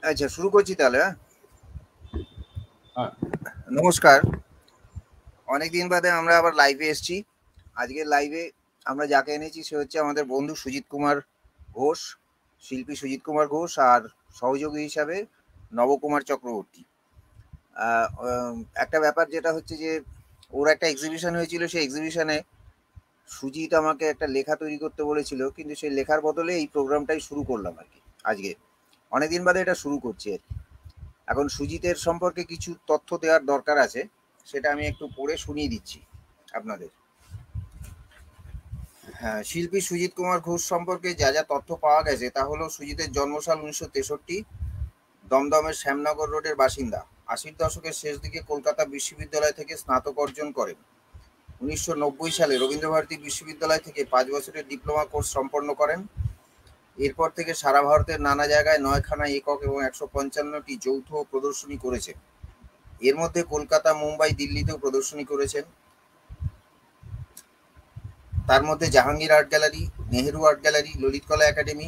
আচ্ছা, শুরু করছি তাহলে। হ্যাঁ। নমস্কার। অনেকদিন বাদে আমরা আবার লাইভে এসেছি। আজকের লাইভে আমরা যাকে এনেছি সে হচ্ছে আমাদের বন্ধু সুজিত কুমার ঘোষ, শিল্পী সুজিত কুমার ঘোষ, আর সহযোগী হিসাবে নবকুমার চক্রবর্তী। একটা ব্যাপার যেটা হচ্ছে যে ওর একটা এক্সিবিশন হয়েছিল, সেই এক্সিবিশনে সুজিত আমাকে একটা লেখা তৈরি করতে বলেছিল, কিন্তু সেই লেখার বদলে এই প্রোগ্রামটাই শুরু করলাম আর কি। আজকে অনেকদিন বাদে এটা শুরু করছি আর কি। এখন সুজিতের সম্পর্কে কিছু তথ্য দেওয়ার দরকার আছে, সেটা আমি একটু পড়ে শুনিয়ে দিচ্ছি আপনাদের। হ্যাঁ, শিল্পী সুজিত কুমার ঘোষ সম্পর্কে যা যা তথ্য পাওয়া গেছে তা হলো সুজিতের জন্মসাল 1963, দমদমের শ্যামনগর রোডের বাসিন্দা। 80-র দশকের শেষ দিকে কলকাতা বিশ্ববিদ্যালয় থেকে স্নাতক অর্জন করেন। 1990 সালে রবীন্দ্রভারতী বিশ্ববিদ্যালয় থেকে 5 বছরের ডিপ্লোমা কোর্স সম্পন্ন করেন। এরপর থেকে সারা ভারতের নানা জায়গায় 9খানা একক এবং 155টি যৌথ প্রদর্শনী করেছেন। এর মধ্যে কলকাতা, মুম্বাই, দিল্লিতেও প্রদর্শনী করেছেন। তার মধ্যে Jehangir art gallery, Nehru art gallery, Lalit Kala academy,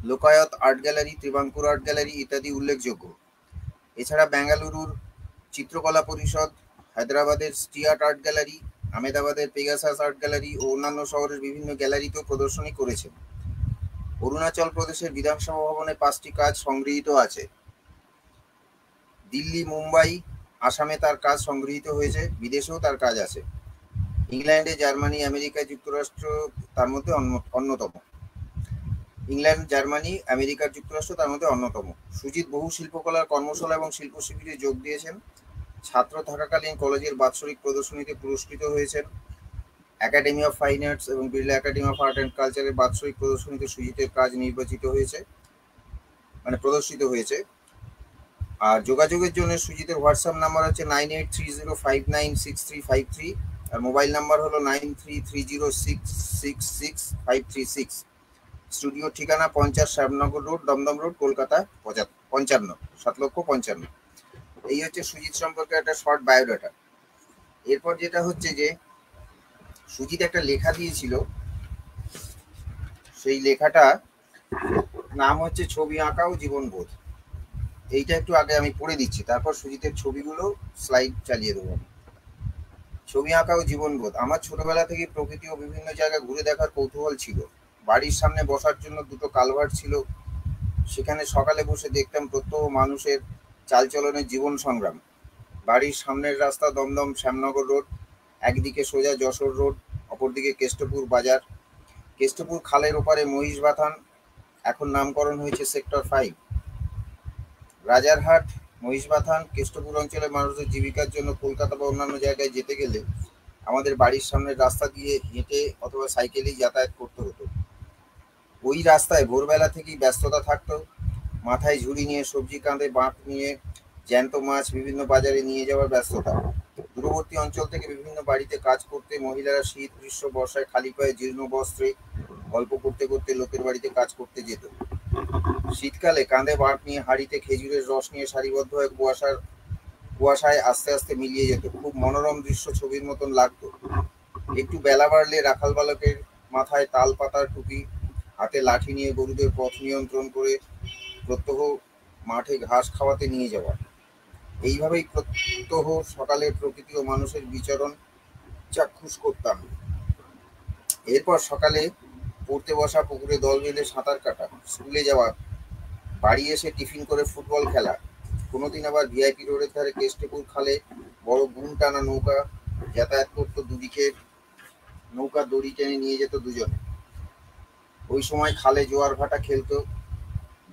Lokayata art gallery, Travancore art gallery ইত্যাদি উল্লেখযোগ্য। এছাড়া বেঙ্গালুরুর চিত্রকলা পরিষদ, হায়দ্রাবাদের স্টিয়ার্ট আর্ট গ্যালারি, আহমেদাবাদের পেগাসাস আর্ট গ্যালারি ও অন্যান্য শহরের বিভিন্ন গ্যালারিতেও প্রদর্শনী করেছেন। অরুণাচল প্রদেশের বিধানসভা ভবনে 5টি কাজ সংগৃহীত আছে। দিল্লি, মুম্বাই, আসামে তার কাজ সংগৃহীত হয়েছে। বিদেশেও তার কাজ আছে। ইংল্যান্ডে, জার্মানি, আমেরিকা যুক্তরাষ্ট্র তার মধ্যে অন্যতম। ইংল্যান্ড, জার্মানি, আমেরিকার যুক্তরাষ্ট্র তার মধ্যে অন্যতম। সুজিত বহু শিল্পকলার কর্মশালা এবং শিল্প শিবিরে যোগ দিয়েছেন। ছাত্র থাকাকালীন কলেজের বাৎসরিক প্রদর্শনীতে পুরস্কৃত হয়েছেন। একাডেমি অফ ফাইন আর্টস এবং Birla academy of art and কালচারের বাৎসরিক প্রদর্শনীতে সুজিতের কাজ প্রদর্শিত হয়েছে। আর যোগাযোগের জন্য সুজিতের হোয়াটসঅ্যাপ নাম্বার হচ্ছে 9830596353 আর মোবাইল নাম্বার হলো 9330666536। স্টুডিও ঠিকানা 50 শ্যামনগর রোড, দমদম রোড, কলকাতা 55 এই হচ্ছে সুজিত সম্পর্কে একটা শর্ট বায়োডাটা। এরপর যেটা হচ্ছে যে সুজিত একটা লেখা দিয়েছিল, সেই লেখাটা নাম হচ্ছে ছবি আঁকা ও জীবনবোধ। এইটা একটু আগে আমি পড়ে দিচ্ছি, তারপর সুজিতের ছবিগুলো স্লাইড চালিয়ে দেবো। ছবি আঁকা ও জীবনবোধ। আমার ছোটবেলা থেকে প্রকৃতি ও বিভিন্ন জায়গা ঘুরে দেখার কৌতূহল ছিল। বাড়ির সামনে বসার জন্য দুটো কালভার্ট ছিল, সেখানে সকালে বসে দেখতাম প্রত্যহ মানুষের চালচলনের জীবন সংগ্রাম। বাড়ির সামনের রাস্তা দমদম শ্যামনগর রোড, একদিকে সোজা যশোর রোড, অপরদিকে কেষ্টপুর বাজার। কেষ্টপুর খালের ওপারে মহিষবাথান, এখন নামকরণ হয়েছে সেক্টর 5। রাজারহাট, মহিষবাথান, কেষ্টপুর অঞ্চলের মানুষদের জীবিকার জন্য কলকাতা বা অন্যান্য জায়গায় যেতে গেলে আমাদের বাড়ির সামনের রাস্তা দিয়ে হেঁটে অথবা সাইকেলেই যাতায়াত করতে হতো। ওই রাস্তায় ভোরবেলা থেকেই ব্যস্ততা থাকতো। মাথায় ঝুড়ি নিয়ে, সবজি কাঁধে বাঁক নিয়ে, জ্যান্ত মাছ বিভিন্ন বাজারে নিয়ে যাওয়ার ব্যস্ততা। দূরবর্তী অঞ্চল থেকে বিভিন্ন বাড়িতে কাজ করতে মহিলারা শীত, গ্রীষ্ম, বর্ষায় খালি পায়ে জীর্ণ বস্ত্রে গল্প করতে করতে লোকের বাড়িতে কাজ করতে যেত। শীতকালে কাঁধে বাঁক নিয়ে, হাঁড়িতে খেজুরের রস নিয়ে সারিবদ্ধ হয়ে কুয়াশায় আস্তে আস্তে মিলিয়ে যেত। খুব মনোরম দৃশ্য, ছবির মতন লাগতো। একটু বেলা বাড়লে রাখাল বালকের মাথায় তাল পাতার টুপি, হাতে লাঠি নিয়ে গরুদের পথ নিয়ন্ত্রণ করে প্রত্যহ মাঠে ঘাস খাওয়াতে নিয়ে যাওয়া। এইভাবেই প্রত্যহ সকালে প্রকৃতি ও মানুষের বিচরণ চাক্ষুষ করতাম। এরপর সকালে পড়তে বসা, পুকুরে দল বেঁধে সাঁতার কাটা, স্কুলে যাওয়া, বাড়ি এসে টিফিন করে ফুটবল খেলা। কোনোদিন আবার ভিআইপি রোডের ধারে কেষ্টপুর খালে বড় গুণ টানা নৌকা যাতায়াত করতো, দুদিকে নৌকা দড়ি টেনে নিয়ে যেত দুজনে। ওই সময় খালে জোয়ার ভাটা খেলতো,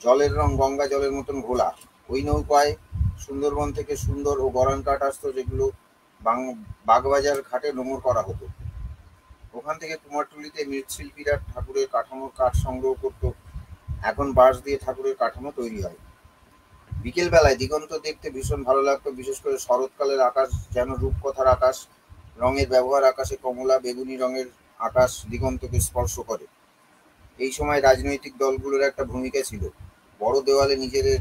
জলের রং গঙ্গা জলের মতন ঘোলা। ওই নৌকায় সুন্দরবন থেকে সুন্দর ও গরান কাঠ আসতো, যেগুলো বাগবাজার ঘাটে নোঙর করা হতো। ওখান থেকে কুমারটুলিতে মৃৎশিল্পীরা ঠাকুরের কাঠামোর কাঠ সংগ্রহ করত। এখন বাঁশ দিয়ে ঠাকুরের কাঠামো তৈরি হয়। বিকেল বেলায় দিগন্ত দেখতে ভীষণ ভালো লাগতো, বিশেষ করে শরৎকালের আকাশ যেন রূপকথার আকাশ। রঙের ব্যবহার, আকাশে কমলা বেগুনি রঙের আকাশ দিগন্তকে স্পর্শ করে। এই সময় রাজনৈতিক দলগুলোর একটা ভূমিকা ছিল। বড় দেওয়ালে নিজেদের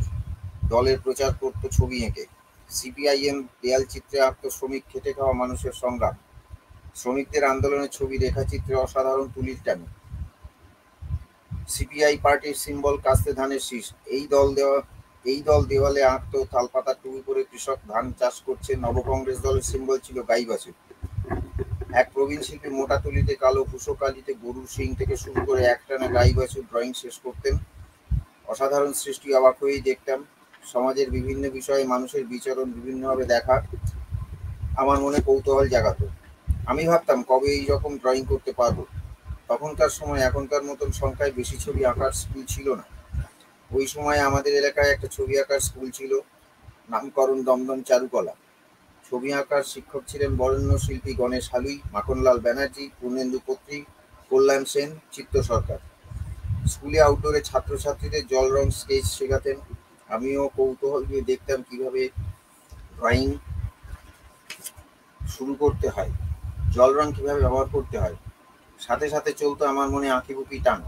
দলের প্রচার করত ছবি এঁকে। সিপিআইএম দেয়াল চিত্রে আঁকত শ্রমিক, খেটে খাওয়া মানুষের সংগ্রাম। শ্রমিকদের আন্দোলনের ছবি রেখাচিত্রে অসাধারণ তুলির টানে। সিপিআই পার্টির সিম্বল কাস্তে ধানের শীষ। এই দল দেওয়া এই দল দেওয়ালে আঁকতো তালপাতা টুপি পরে কৃষক ধান চাষ করছে। নবকংগ্রেস দলের সিম্বল ছিল গাই বাছুর। এক প্রবীণ শিল্পী মোটা তুলিতে কালো কুশো কালিতে গরুর শিং থেকে শুরু করে একটানা গাই বাছুর ড্রয়িং শেষ করতেন। অসাধারণ সৃষ্টি, অবাক হয়েই দেখতাম। সমাজের বিভিন্ন বিষয়ে মানুষের বিচরণ বিভিন্নভাবে দেখা আমার মনে কৌতূহল জাগাতো। আমি ভাবতাম কবে এই রকম ড্রয়িং করতে পারবো। তখনকার সময় এখনকার মতন সংখ্যায় বেশি ছবি আঁকার স্কুল ছিল না। ওই সময় আমাদের এলাকায় একটা ছবি আঁকার স্কুল ছিল, নামকরণ দমদম চারুকলা। ছবি আঁকার শিক্ষক ছিলেন বরেণ্য শিল্পী গণেশ হালুই, মাখনলাল ব্যানার্জি, পূর্ণেন্দু কর্ত্রী, কল্যাণ সেন, চিত্ত সরকার। স্কুলে আউটডোরে ছাত্রছাত্রীদের জল রং স্কেচ শেখাতেন। আমিও কৌতূহল নিয়ে দেখতাম কিভাবে ড্রয়িং শুরু করতে হয়, জল রং কিভাবে ব্যবহার করতে হয়। সাথে সাথে চলতো আমার মনে আঁকিবুকি টান।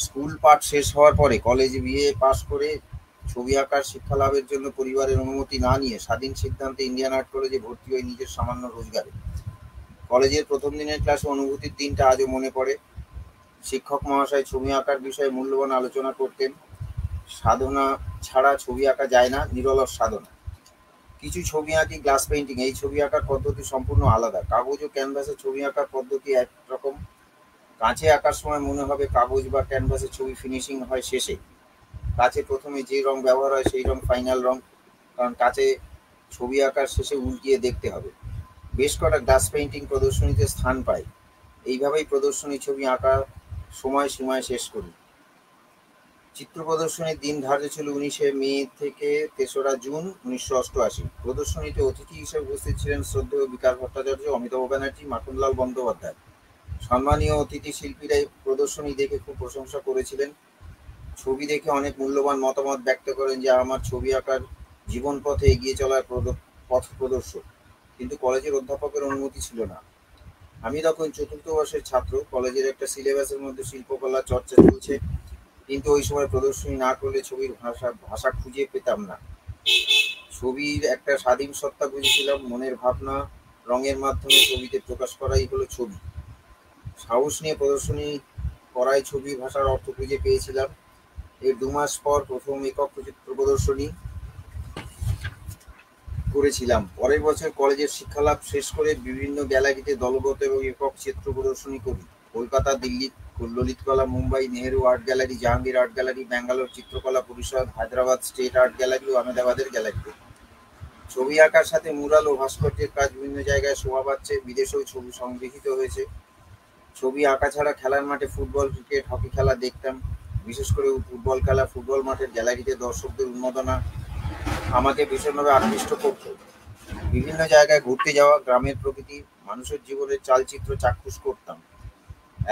স্কুল পাঠ শেষ হওয়ার পরে কলেজে বিএ পাশ করে ছবি আঁকার শিক্ষা লাভের জন্য পরিবারের অনুমতি না নিয়ে স্বাধীন সিদ্ধান্তে ইন্ডিয়ান আর্ট কলেজে ভর্তি হই নিজের সামান্য রোজগারে। কলেজের প্রথম দিনের ক্লাসে অনুভূতির দিনটা আজও মনে পড়ে। শিক্ষক মহাশয় ছবি আঁকার বিষয়ে মূল্যবান আলোচনা করতেন। সাধনা ছাড়া ছবি আঁকা যায় না, নিরলস সাধনা। কিছু ছবি আঁকি গ্লাস পেইন্টিং, এই ছবি আঁকার পদ্ধতি সম্পূর্ণ আলাদা। কাগজ ও ক্যানভাসে ছবি আঁকার পদ্ধতি একরকম। কাঁচে আঁকার সময় মনে হবে কাগজ বা ক্যানভাসে ছবি ফিনিশিং হয় শেষে। কাঁচে প্রথমে যে রং ব্যবহার হয় সেই রং ফাইনাল রং, কারণ কাঁচে ছবি আঁকার শেষে উল্টিয়ে দেখতে হবে। বেশ কটা গ্লাস পেইন্টিং প্রদর্শনীতে স্থান পায়। এইভাবেই প্রদর্শনী ছবি আঁকার সময় সীমায় শেষ করি। চিত্র প্রদর্শনীর দিন ধার্য ছিল 19শে মে থেকে 3রা জুন 1988। প্রদর্শনীতে অতিথি হিসেবে উপস্থিত ছিলেন শ্রদ্ধেয় বিকাশ ভট্টাচার্য, অমিতাভ ব্যানার্জি, মাখনলাল বন্দ্যোপাধ্যায়। সম্মানীয় অতিথি শিল্পীরা প্রদর্শনী দেখে খুব প্রশংসা করেছিলেন। ছবি দেখে অনেক মূল্যবান মতামত ব্যক্ত করেন, যা আমার ছবি আঁকার জীবন পথে এগিয়ে চলার পথ প্রদর্শক। কিন্তু কলেজের অধ্যাপকের অনুমতি ছিল না। আমি তখন চতুর্থ বর্ষের ছাত্র। কলেজের একটা সিলেবাসের মধ্যে শিল্পকলা চর্চা চলছে, কিন্তু ওই সময় প্রদর্শনী না করলে ছবির ভাষা খুঁজে পেতাম না। ছবির একটা স্বাধীন সত্তা বুঝেছিলাম। মনের ভাবনা রঙের মাধ্যমে ছবিতে প্রকাশ করাই হলো ছবি। সাহস নিয়ে প্রদর্শনী করায় ছবি ভাষার অর্থ খুঁজে পেয়েছিলাম। এর 2 মাস পর প্রথম একক চিত্র প্রদর্শনী করেছিলাম। পরের বছর কলেজের শিক্ষালাভ শেষ করে বিভিন্ন গ্যালারিতে দলগত এবং একক চিত্র প্রদর্শনী করি। কলকাতা, দিল্লি ললিত কলা, Mumbai Nehru art gallery, Jahangir art gallery, Bangalore চিত্রকলা পরিষদ, হায়দ্রাবাদ স্টেট আর্ট গ্যালারি ও আহমেদাবাদের গ্যালারিতে। ছবি আঁকার সাথে মুরাল ও ভাস্কর্যের কাজ বিভিন্ন জায়গায় শোভা পাচ্ছে। বিদেশেও ছবি সংগৃহীত হয়েছে। ছবি আঁকা ছাড়া খেলার মাঠে ফুটবল, ক্রিকেট, হকি খেলা দেখতাম। বিশেষ করে ফুটবল খেলা, ফুটবল মাঠের গ্যালারিতে দর্শকদের উন্মাদনা আমাকে ভীষণভাবে আকৃষ্ট করত। বিভিন্ন জায়গায় ঘুরতে যাওয়া, গ্রামের প্রকৃতি, মানুষের জীবনের চালচিত্র চাক্ষুষ করতাম।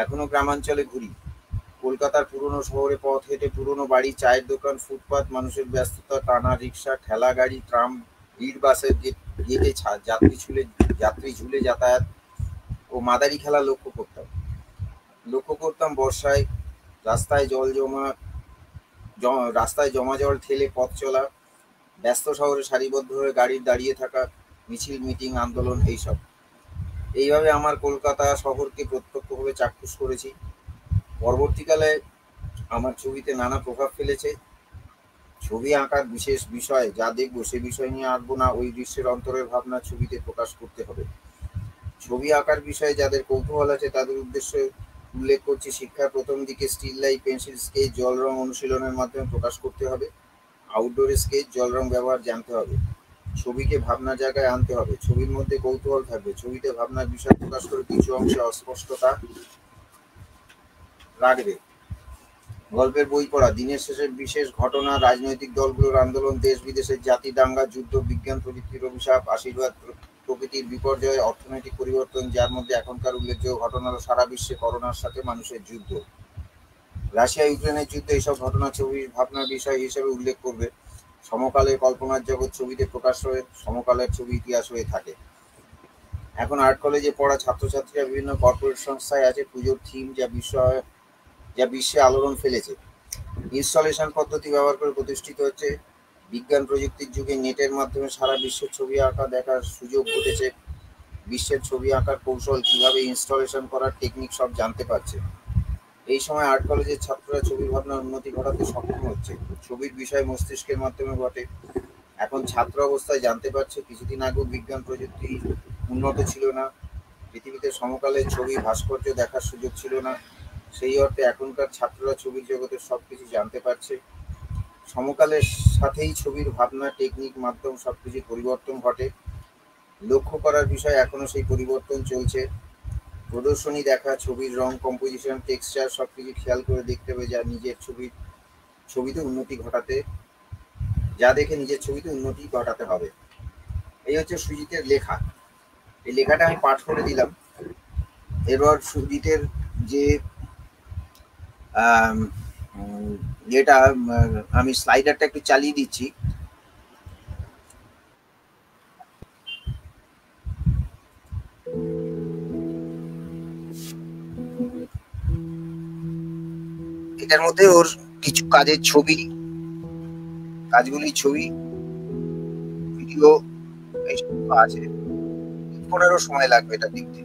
এখনো গ্রামাঞ্চলে ঘুরি। কলকাতার পুরনো শহরে পথ হেঁটে পুরনো বাড়ি, চায়ের দোকান, ফুটপাত, মানুষের ব্যস্ততা, টানা রিক্সা, ঠেলা গাড়ি, ট্রাম, ভিড় বাসের গেটে যাত্রী ঝুলে যাতায়াত ও মাদারি খেলা লক্ষ্য করতাম। বর্ষায় রাস্তায় জমা জল ঠেলে পথ চলা, ব্যস্ত শহরে সারিবদ্ধভাবে গাড়ির দাঁড়িয়ে থাকা, মিছিল, মিটিং, আন্দোলন, এইসব। এইভাবে আমার কলকাতা শহরকে প্রত্যক্ষভাবে চাক্ষুষ করেছি। পরবর্তীকালে আমার ছবিতে নানা প্রভাব ফেলেছে। ছবি আঁকার বিশেষ বিষয় যা দেখব সে বিষয় নিয়ে আঁকবো না, ওই দৃশ্যের অন্তরের ভাবনা ছবিতে প্রকাশ করতে হবে। ছবি আঁকার বিষয়ে যাদের কৌতূহল আছে তাদের উদ্দেশ্যে উল্লেখ করছি, শিক্ষার প্রথম দিকে স্টিল লাইফ, পেন্সিল স্কেচ, জল রং অনুশীলনের মাধ্যমে প্রকাশ করতে হবে। আউটডোরে স্কেচ, জল রং ব্যবহার জানতে হবে। ছবিকে ভাবনার জায়গায় আনতে হবে। ছবির মধ্যে কৌতূহল থাকবে। ছবিতে ভাবনার বিষয় প্রকাশ করে কিছু অংশে অস্পষ্টতা রাখবে। গল্পের বই পড়া, দিনের শেষে বিশেষ ঘটনা, রাজনৈতিক দলগুলোর আন্দোলন, দেশ বিদেশের জাতি দাঙ্গা, যুদ্ধ, বিজ্ঞান প্রযুক্তির অভিশাপ, আশীর্বাদ, প্রকৃতির বিপর্যয়, অর্থনৈতিক পরিবর্তন, যার মধ্যে এখনকার উল্লেখযোগ্য ঘটনা হলো সারা বিশ্বে করোনার সাথে মানুষের যুদ্ধ, রাশিয়া ইউক্রেনের যুদ্ধ। এইসব ঘটনা ছবির ভাবনার বিষয় হিসেবে উল্লেখ করবে। সমকালের কল্পনার জগৎ ছবিতে প্রকাশ হয়ে সমকালের ছবি ইতিহাস হয়ে থাকে। এখন আর্ট কলেজে পড়া ছাত্রছাত্রীরা বিভিন্ন কর্পোরেট সংস্থায় আছে। পুজোর থিম যা বিশ্বে আলোড়ন ফেলেছে। ইনস্টলেশন পদ্ধতি ব্যবহার করে প্রতিষ্ঠিত হচ্ছে। বিজ্ঞান প্রযুক্তির যুগে নেটের মাধ্যমে সারা বিশ্বের ছবি আঁকা দেখার সুযোগ ঘটেছে। বিশ্বের ছবি আঁকার কৌশল, কিভাবে ইনস্টলেশন করার টেকনিক সব জানতে পারছে। এই সময় আর্ট কলেজের ছাত্ররা ছবির ভাবনার উন্নতি ঘটাতে সক্ষম হচ্ছে। ছবির বিষয় মস্তিষ্কের মাধ্যমে ঘটে। এখন ছাত্র অবস্থায় জানতে পারছে কিছুদিন আগেও বিজ্ঞান প্রযুক্তি উন্নত ছিল না। পৃথিবীতে সমকালে ছবি ভাস্কর্য দেখার সুযোগ ছিল না। সেই অর্থে এখনকার ছাত্ররা ছবির জগতের সবকিছু জানতে পারছে। সমকালের সাথেই ছবির ভাবনা, টেকনিক, মাধ্যম সবকিছু পরিবর্তন ঘটে। লক্ষ্য করার বিষয় এখনো সেই পরিবর্তন চলছে। প্রদর্শনী দেখা, ছবির রং, কম্পোজিশন, টেক্সচার সবকিছু খেয়াল করে দেখতে হবে যা নিজের ছবিতে উন্নতি ঘটাতে যা দেখে নিজের ছবিতে উন্নতি ঘটাতে হবে। এই হচ্ছে সুজিতের লেখা। এই লেখাটা আমি পাঠ করে দিলাম। এবার সুজিতের যে আম, উম, যেটা আমি স্লাইডারটা একটু চালিয়ে দিচ্ছি। এটার মধ্যে ওর কিছু কাজের ছবি, কাজগুলি ছবি, ভিডিও এইসব আছে। 15 সময় লাগবে এটা দেখতে।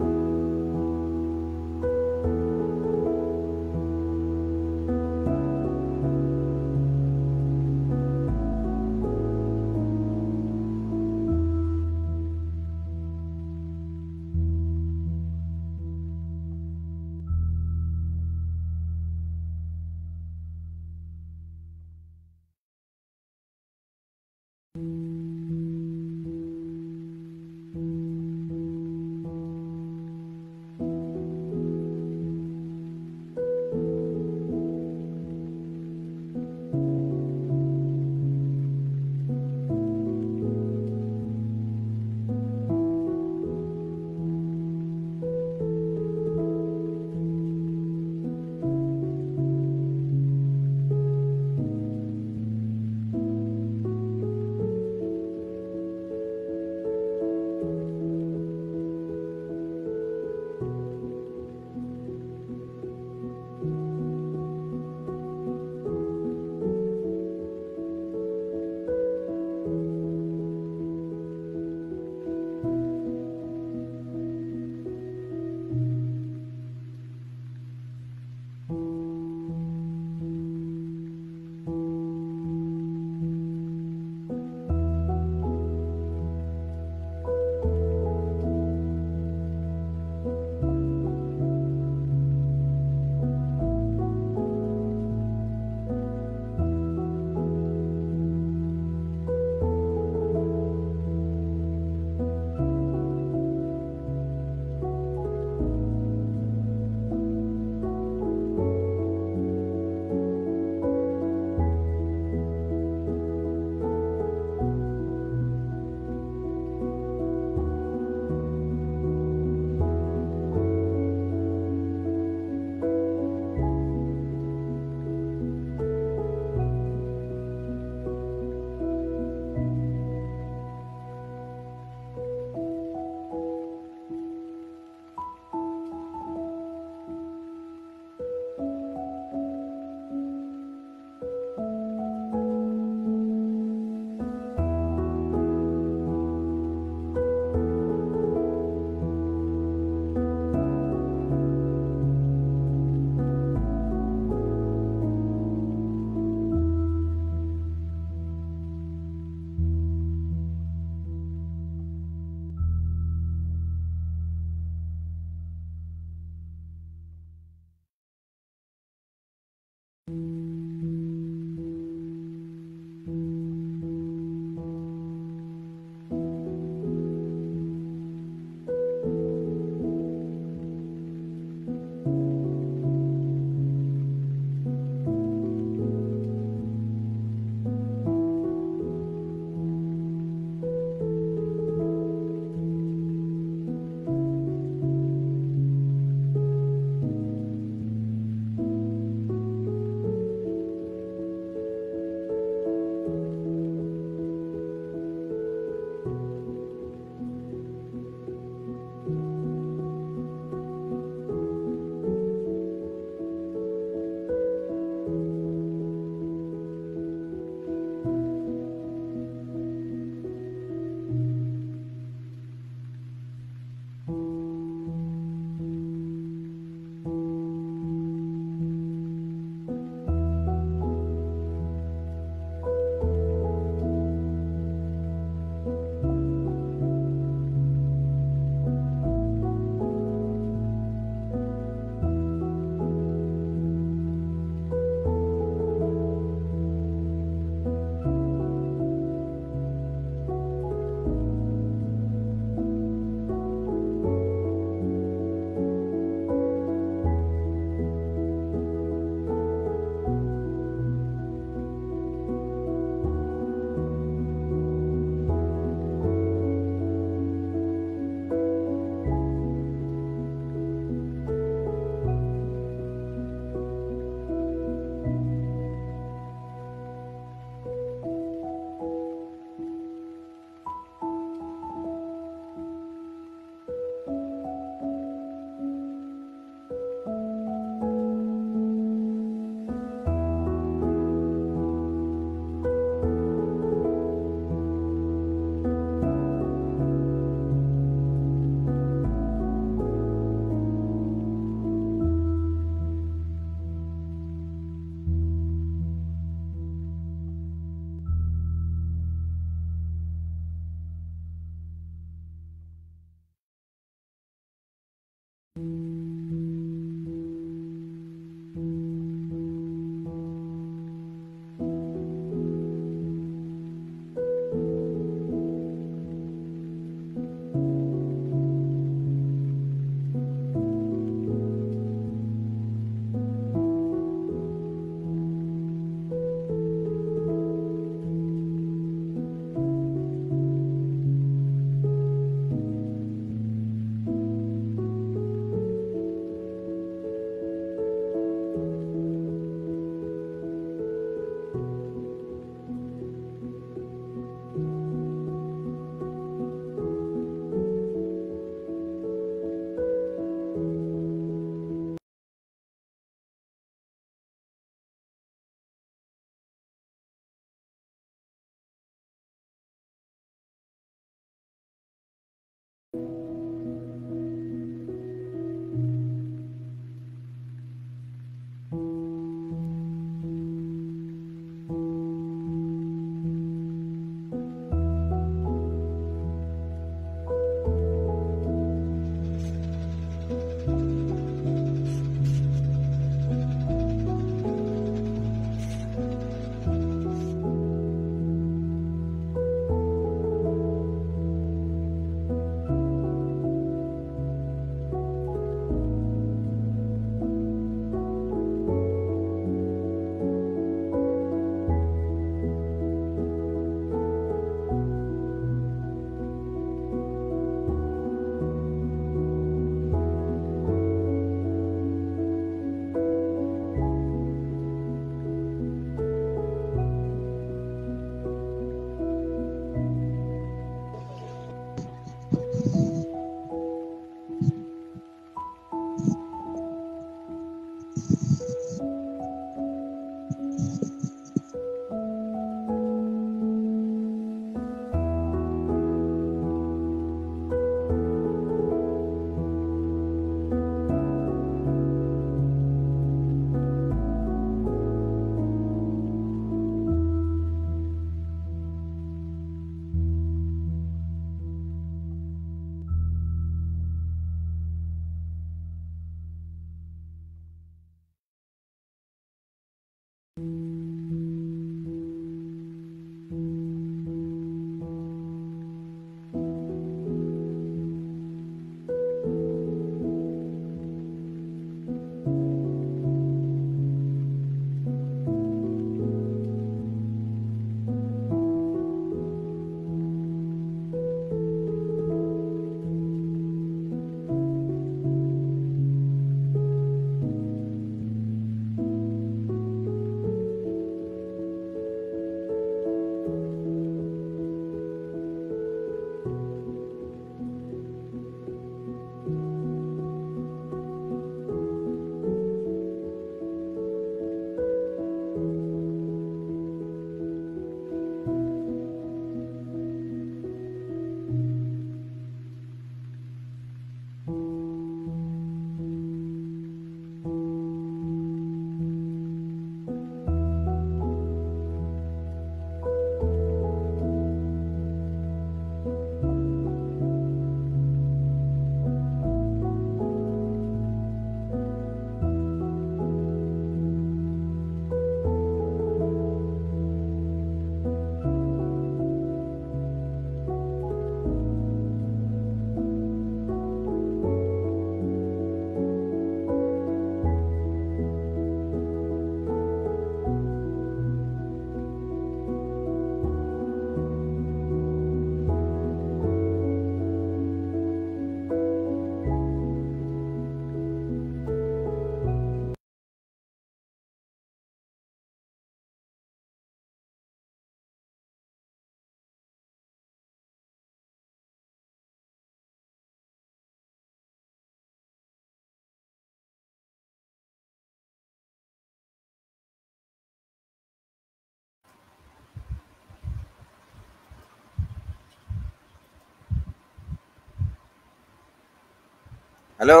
হ্যালো,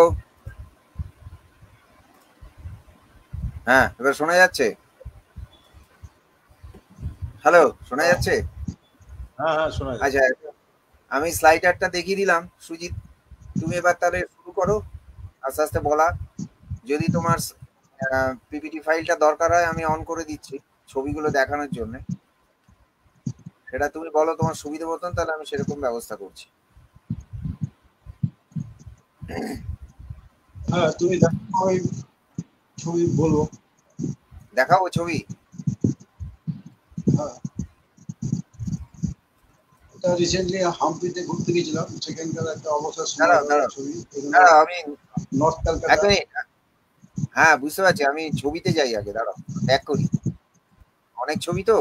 হ্যাঁ এবার শোনা যাচ্ছে? হ্যালো, শোনা যাচ্ছে? হ্যাঁ হ্যাঁ শোনা যাচ্ছে। আচ্ছা, আমি স্লাইডারটা দেখিয়ে দিলাম। সুজিত, তুমি এবার তাহলে শুরু করো। আস্তে আস্তে বলা। যদি তোমার পিপিটি ফাইলটা দরকার হয় আমি অন করে দিচ্ছি ছবিগুলো দেখানোর জন্য, সেটা তুমি বলো তোমার সুবিধা মতন, তাহলে আমি সেরকম ব্যবস্থা করছি। হ্যাঁ তুমি দেখো, আমি ছবি বলবো। দেখাবো ছবি? হ্যাঁ, এটা রিসেন্টলি হাম্পিতে ঘুরতে গেছিলাম, সেখানকার একটা অবসর দাঁড়াও সময়ের দাঁড়াও ছবি। এগুলো দাঁড়াও, আমি নর্থ এক কলকাতা। মিনিট। হ্যাঁ বুঝতে পারছি, আমি ছবিতে যাই আগে, দাঁড়াও ব্যাক করি, অনেক ছবি তো।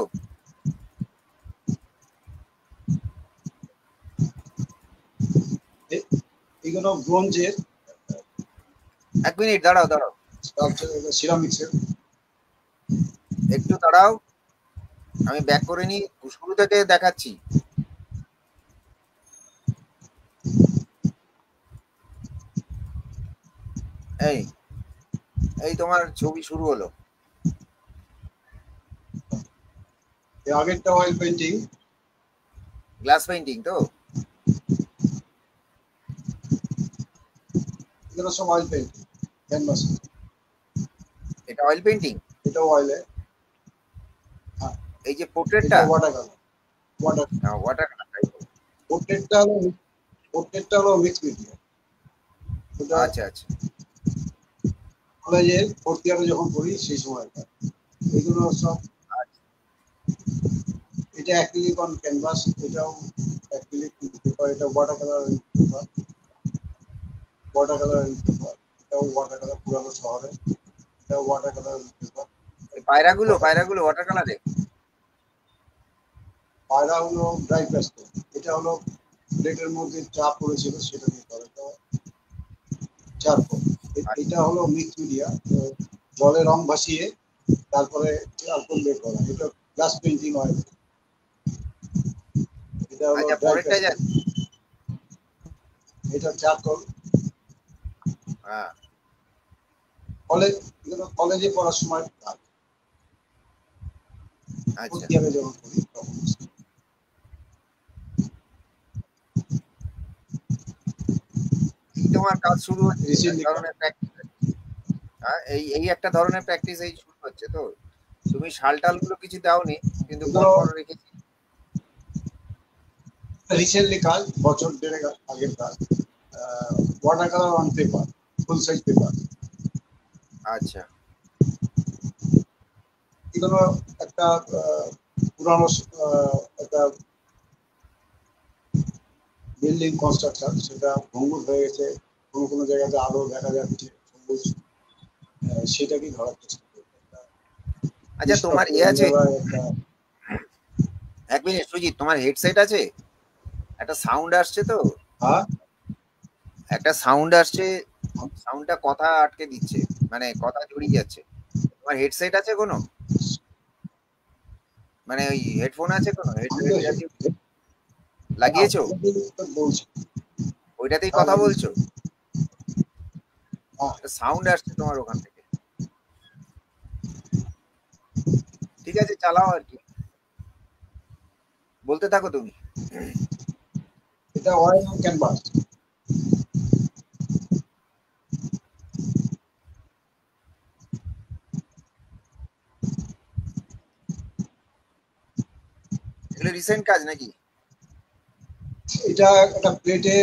এগুলো ব্রোঞ্জের এক মিনিট দাঁড়াও দাঁড়াও, স্কাল্পচার, সিরামিক্সের। একটু দাঁড়াও, আমি ব্যাক করে নি, শুরু থেকে দেখাচ্ছি। এই এই তোমার ছবি শুরু হলো। আগেরটা অয়েল পেন্টিং। গ্লাস পেইন্টিং তো? এগুলো সব অয়েল পেন্টিং, ক্যানভাস। এটা অয়েল পেইন্টিং? এটা অয়েলে। এই যে পোর্ট্রেটটা? এটা water colour. Water water colour. পোর্ট্রেটটা হলো, পোর্ট্রেটটা হলো মিক্স মিডিয়া। ওটা আচ্ছা আচ্ছা কলেজে ফোর্থ ইয়ারে যখন পড়ি সেই সময়টা। এগুলো সব, এটা অ্যাক্রিলিক অন ক্যানভাস, এটাও অ্যাক্রিলিক পেপার, এটা water colour paper. Water colour paper, এটাও ওয়াটার কালার, পুরানো শহরে। এটাও ওয়াটার কালার পেপার। পায়রাগুলো, পায়রাগুলো ওয়াটার কালারে? পায়রা হলো ড্রাই প্যাস্টেল। এটা হলো প্লেটের মধ্যে চা পড়েছিল সেটা দিয়ে করা, এটা চারকোল। এটা হলো মিক্স মিডিয়া, জলে রং ভাসিয়ে তারপরে চারকোল দিয়ে করা। এটা গ্লাস পেন্টিং অয়েল। এটা হলো আচ্ছা ড্রাই পরেরটা প্যাস্টেল। যান। এটা চারকোল। হ্যাঁ কলেজ, এগুলো কলেজে পড়ার সময় কাজ। আচ্ছা, যখন পড়ি তখন। এই তোমার কাজ শুরু হচ্ছে এক রিসেন্টলি ধরনের প্র্যাকটিস। হ্যাঁ এই এই একটা ধরনের প্র্যাকটিস এই শুরু হচ্ছে তো। তুমি শাল টাল গুলো কিছু দাওনি, কিন্তু পর এগুলো পর রেখেছি। রিসেন্টলি কাজ, বছর দেড়েক আগের কাজ। Water colour on paper, full size paper. আচ্ছা এগুলো একটা পুরানো একটা বিল্ডিং কনস্ট্রাকশন, সেটা ভঙ্গুর হয়ে গেছে। কোনো কোনো জায়গাতে আলো দেখা যাচ্ছে সবুজ, সেটাকেই ধরার চেষ্টা করবে। আচ্ছা তোমার ইয়ে আছে, এক মিনিট সুজিত, তোমার হেডসেট আছে? একটা সাউন্ড আসছে তো, হ্যাঁ, একটা সাউন্ড আসছে, সাউন্ডটা কথা আটকে দিচ্ছে, মানে কথা জড়িয়ে যাচ্ছে। তোমার হেডসেট আছে কোনো, মানে ওই হেডফোন আছে কোনো, আমি তো লাগিয়েছো? বলছি। ওইটাতেই হ্যাঁ, কথা লাগিয়েছি। বলছো? হ্যাঁ, সাউন্ড আসছে তোমার ওখান থেকে। ঠিক আছে চালাও আর কি, বলতে থাকো তুমি। এটা অয়েল ক্যানভাস। এগুলো রিসেন্ট কাজ নাকি? এটা একটা প্লেটে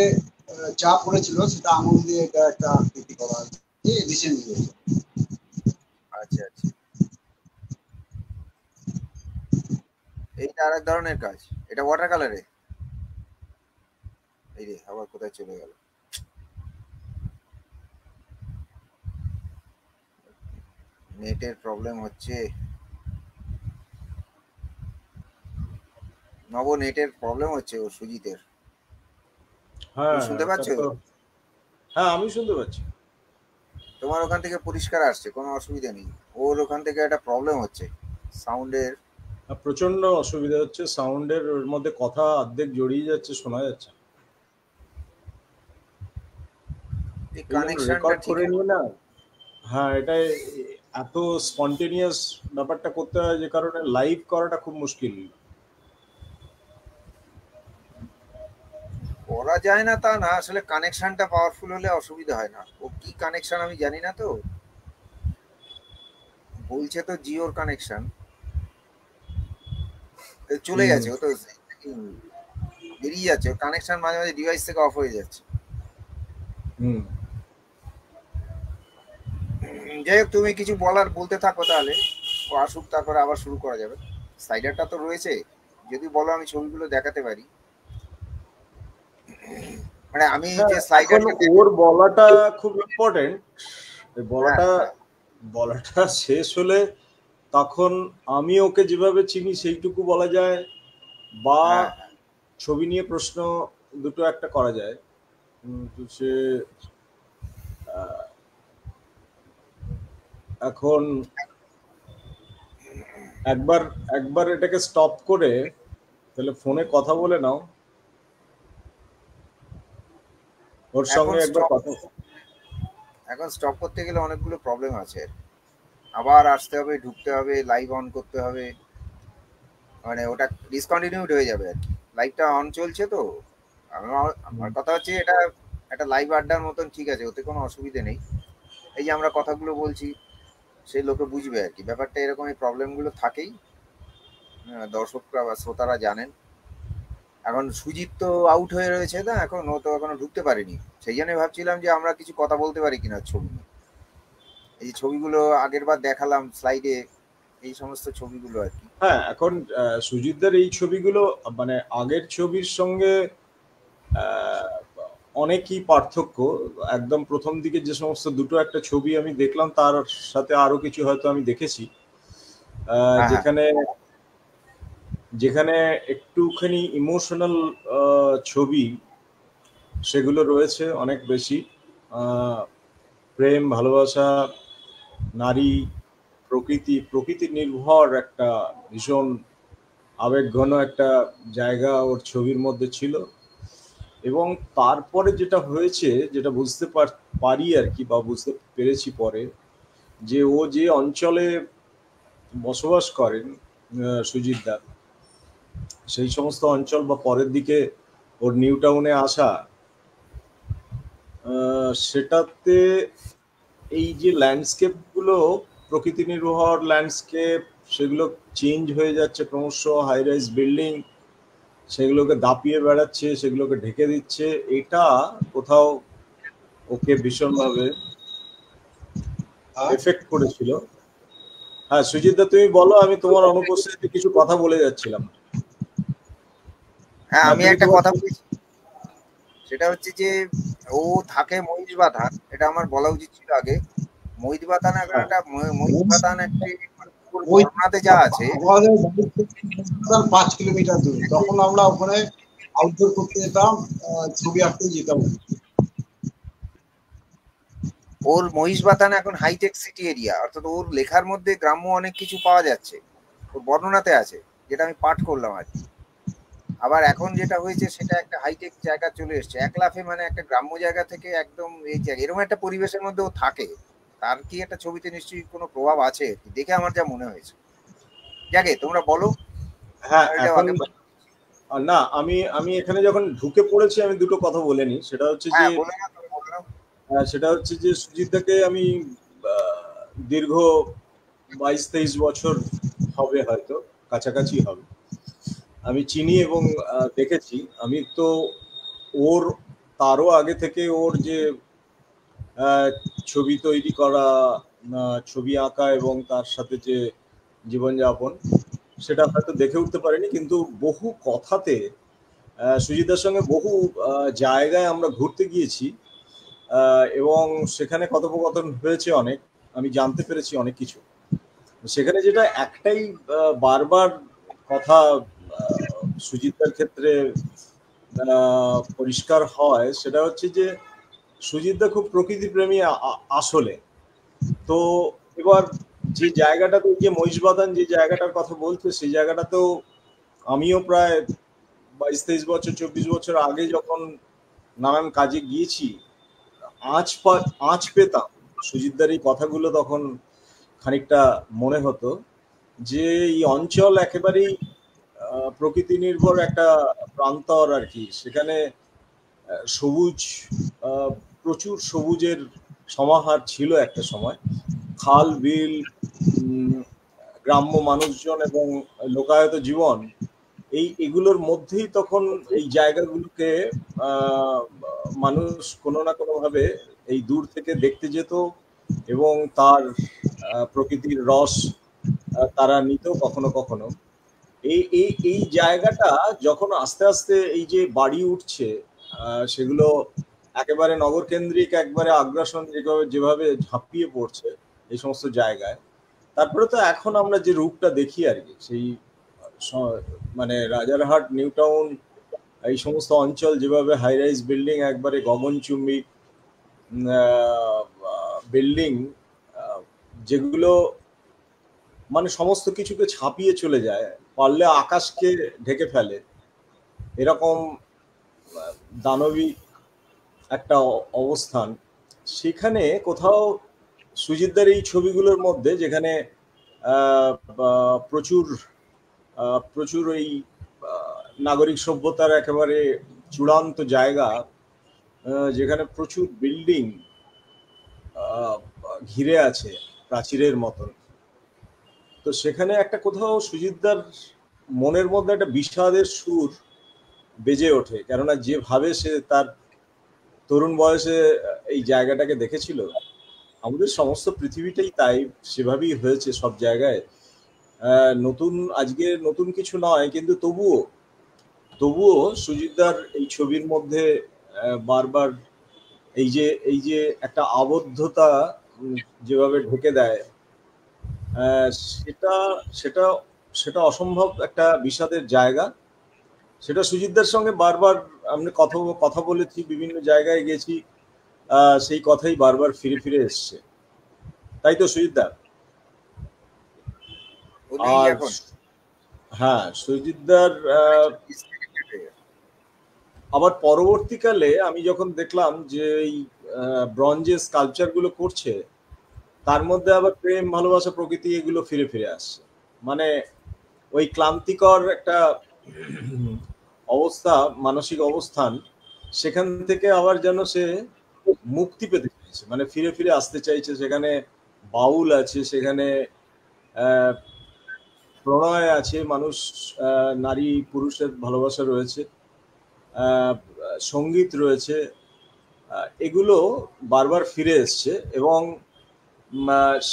চা পড়েছিল, সেটা আঙুল দিয়ে এটা একটা আকৃতি করা হয়েছে। রিসেন্টলি। আচ্ছা আচ্ছা, এইটা আরেক ধরনের কাজ। এটা ওয়াটার কালারে। এই রে আবার কোথায় চলে গেল, নেটের প্রবলেম হচ্ছে। নব নেটের প্রবলেম হচ্ছে ও সুজিতের। তুমি হ্যাঁ, শুনতে এটা পাচ্ছ? তো, হ্যাঁ আমি শুনতে পাচ্ছি। তোমার ওখান থেকে পরিষ্কার আসছে, কোনো অসুবিধা নেই। ওর ওখান থেকে একটা প্রবলেম হচ্ছে সাউন্ডের। প্রচন্ড অসুবিধা হচ্ছে সাউন্ডের, ওর মধ্যে কথা অর্ধেক জড়িয়ে যাচ্ছে, শোনা যাচ্ছে। এই এই জন্য কানেকশনটা রেকর্ড ঠিক করে আছে। নিয়ে না। হ্যাঁ, এটাই এত স্পন্টেনিয়াস ব্যাপারটা করতে হয়, যে কারণে লাইভ করাটা খুব মুশকিল। করা যায় না তা না, আসলে কানেকশনটা পাওয়ারফুল হলে অসুবিধা হয় না। ও কি কানেকশন আমি জানি না তো, বলছে তো জিওর কানেকশন। চলে হুম গেছে, ও তো বেরিয়ে যাচ্ছে, কানেকশন মাঝে মাঝে ডিভাইস থেকে অফ হয়ে যাচ্ছে। হুম যাই হোক, তুমি কিছু বলার বলতে থাকো তাহলে, ও আসুক তারপরে আবার শুরু করা যাবে। স্লাইডারটা তো রয়েছে, যদি বলো আমি ছবিগুলো দেখাতে পারি। মানে আমি হ্যাঁ, যে এখন স্লাইডারটা ওর বলাটা খুব ইম্পর্টেন্ট। হ্যাঁ বলাটা হ্যাঁ বলাটা শেষ হলে তখন আমি ওকে যেভাবে চিনি সেইটুকু বলা যায়, বা হ্যাঁ ছবি নিয়ে প্রশ্ন দুটো একটা করা যায়। তো সে এখন একবার একবার এটাকে স্টপ করে তাহলে ফোনে কথা বলে নাও ওর এখন সঙ্গে, একবার স্টপ, কথা। এখন স্টপ করতে গেলে অনেকগুলো প্রবলেম আছে। আবার আসতে হবে, ঢুকতে হবে, লাইভ অন করতে হবে, মানে ওটা ডিসকন্টিনিউড হয়ে যাবে আর কি। লাইভটা অন চলছে তো। আমার আমার কথা হচ্ছে এটা একটা লাইভ আড্ডার মতন, ঠিক আছে, ওতে কোনো অসুবিধে নেই। এই যে আমরা কথাগুলো বলছি, সেই লোকে বুঝবে আর কি। ব্যাপারটা এরকম, এই প্রবলেমগুলো থাকেই, দর্শকরা বা শ্রোতারা জানেন। এখন সুজিত তো আউট হয়ে রয়েছে না, এখন ও তো এখনো ঢুকতে পারেনি। সেই জন্য ভাবছিলাম যে আমরা কিছু কথা বলতে পারি কিনা ছবি নিয়ে। এই যে ছবিগুলো আগের বার দেখালাম স্লাইডে, এই সমস্ত ছবিগুলো আর কি। হ্যাঁ, এখন সুজিতদার এই ছবিগুলো মানে আগের ছবির সঙ্গে আহ, অনেকই পার্থক্য। একদম প্রথম দিকে যে সমস্ত দুটো একটা ছবি আমি দেখলাম, তার সাথে আরো কিছু হয়তো আমি দেখেছি, হ্যাঁ হ্যাঁ যেখানে যেখানে একটুখানি ইমোশনাল ছবি সেগুলো রয়েছে অনেক বেশি। প্রেম, ভালোবাসা, নারী, প্রকৃতি নির্ভর একটা ভীষণ আবেগঘন একটা জায়গা ওর ছবির মধ্যে ছিল। এবং তারপরে যেটা হয়েছে, যেটা বুঝতে পারি আর কি, বা বুঝতে পেরেছি পরে, যে ও যে অঞ্চলে বসবাস করেন সুজিত দা, সেই সমস্ত অঞ্চল বা পরের দিকে ওর নিউ টাউনে আসা, সেটাতে এই যে ল্যান্ডস্কেপ গুলো, প্রকৃতি নির্ভর ল্যান্ডস্কেপ, সেগুলো চেঞ্জ হয়ে যাচ্ছে ক্রমশ। হাই রাইজ বিল্ডিং সেগুলোকে দাপিয়ে বেড়াচ্ছে, সেগুলোকে ঢেকে দিচ্ছে। এটা কোথাও ওকে ভীষণভাবে আর এফেক্ট করেছিল। হ্যাঁ সুজিত দা, তুমি বলো, আমি তোমার অনুপস্থিতিতে কিছু কথা বলে যাচ্ছিলাম। হ্যাঁ, হ্যাঁ, আমি তুমি একটা তোমার। কথা বলছি, সেটা হচ্ছে যে ও থাকে মহিষবাথান, এটা আমার বলা উচিত ছিল আগে। মহিষবাথান এখন হ্যাঁ একটা মহিষবাথান একটি ওই বর্ণাতে যা আছে। আমাদের বাড়ি থেকে 5 কিলোমিটার দূরে, তখন আমরা ওখানে আউটডোর করতে যেতাম, ছবি আঁকতে যেতাম। ওর মহিষবাথান এখন হাইটেক সিটি এরিয়া, অর্থাৎ ওর লেখার মধ্যে গ্রাম্য অনেক কিছু পাওয়া যাচ্ছে, ওর বর্ণনাতে আছে, যেটা আমি পাঠ করলাম আর কি। আবার এখন যেটা হয়েছে সেটা একটা হাইটেক জায়গা চলে এসছে এক লাফে, মানে একটা গ্রাম্য জায়গা থেকে একদম এই জায়গা, এরকম একটা পরিবেশের মধ্যে ও থাকে। তার কি একটা ছবিতে নিশ্চয়ই কোনো প্রভাব আছে দেখে আমার যা মনে হয়েছে। যাকে তোমরা বলো, হ্যাঁ, এটা এখন আগে। না, আমি আমি এখানে যখন ঢুকে পড়েছি, আমি দুটো কথা বলে নি। সেটা হচ্ছে যে হ্যাঁ বলে না, তুমি বলে নাও। সেটা হচ্ছে যে সুজিতদাকে আমি দীর্ঘ 22-23 বছর হবে, হয়তো কাছাকাছি হবে, আমি চিনি এবং দেখেছি। আমি তো ওর তারও আগে থেকে ওর যে আহ, ছবি তৈরি করা, ছবি আঁকা এবং তার সাথে যে জীবনযাপন, সেটা হয়তো দেখে উঠতে পারিনি, কিন্তু বহু কথাতে সুজিতার সঙ্গে বহু জায়গায় আমরা ঘুরতে গিয়েছি, এবং সেখানে কথোপকথন হয়েছে অনেক। আমি জানতে পেরেছি অনেক কিছু। সেখানে যেটা একটাই বারবার কথা সুজিতার ক্ষেত্রে পরিষ্কার হয়, সেটা হচ্ছে যে সুজিতদা খুব প্রকৃতি প্রেমী আসলে। তো এবার যে জায়গাটাতে, যে মহিষবাথান যে জায়গাটার কথা বলছে, সেই জায়গাটাতেও আমিও প্রায় 22-23 বছর, 24 বছর আগে যখন নানান কাজে গিয়েছি, আঁচ পেতাম সুজিতদার এই কথাগুলো। তখন খানিকটা মনে হতো যে এই অঞ্চল একেবারেই প্রকৃতি নির্ভর একটা প্রান্তর আর কি। সেখানে সবুজ, প্রচুর সবুজের সমাহার ছিল একটা সময়। খাল বিল, গ্রাম্য মানুষজন এবং লোকায়ত জীবন, এগুলোর মধ্যেই তখন এই জায়গাগুলোকে মানুষ কোনো না কোনো ভাবে এই দূর থেকে দেখতে যেত এবং তার প্রকৃতির রস তারা নিত কখনো কখনো। এই এই এই জায়গাটা যখন আস্তে আস্তে এই যে বাড়ি উঠছে, সেগুলো একেবারে নগর কেন্দ্রিক, একবারে আগ্রাসন যেভাবে ঝাঁপিয়ে পড়ছে এই সমস্ত জায়গায়, তারপরে তো এখন আমরা যে রূপটা দেখি আর কি, সেই মানে রাজারহাট, নিউ টাউন, এই সমস্ত অঞ্চল যেভাবে হাই রাইজ বিল্ডিং, একবারে গগনচুম্বী বিল্ডিং, যেগুলো মানে সমস্ত কিছুকে ছাপিয়ে চলে যায়, পারলে আকাশকে ঢেকে ফেলে, এরকম দানবিক একটা অবস্থান। সেখানে কোথাও সুজিতদার এই ছবিগুলোর মধ্যে, যেখানে প্রচুর প্রচুর ওই নাগরিক সভ্যতার একেবারে চূড়ান্ত জায়গা, যেখানে প্রচুর বিল্ডিং ঘিরে আছে প্রাচীরের মতন, তো সেখানে একটা কোথাও সুজিতদার মনের মধ্যে একটা বিষাদের সুর বেজে ওঠে। কেননা যেভাবে সে তার তরুণ বয়সে এই জায়গাটাকে দেখেছিল, আমাদের সমস্ত পৃথিবীটাই তাই সেভাবেই হয়েছে সব জায়গায়। আজকে নতুন কিছু নয়, কিন্তু তবুও সুজিতদার এই ছবির মধ্যে বারবার এই যে একটা আবদ্ধতা যেভাবে ঢেকে দেয়, সেটা সেটা সেটা অসম্ভব একটা বিষাদের জায়গা। সেটা সুজিতদার সঙ্গে বারবার আমি কথা বলেছি, বিভিন্ন জায়গায় গেছি, সেই কথাই বারবার ফিরে ফিরে এসছে, তাই তো সুজিতদা? আর হ্যাঁ, সুজিতদার আবার পরবর্তীকালে আমি যখন দেখলাম যে এই ব্রঞ্জের স্কাল্পচার গুলো করছে, তার মধ্যে আবার প্রেম, ভালোবাসা, প্রকৃতি এগুলো ফিরে ফিরে আসছে। মানে ওই ক্লান্তিকর একটা অবস্থা, মানসিক অবস্থান, সেখান থেকে আবার যেন সে মুক্তি পেতে চাইছে, মানে ফিরে ফিরে আসতে চাইছে। সেখানে বাউল আছে, সেখানে প্রণয় আছে, মানুষ, নারী পুরুষের ভালোবাসা রয়েছে, সঙ্গীত রয়েছে, এগুলো বারবার ফিরে এসছে। এবং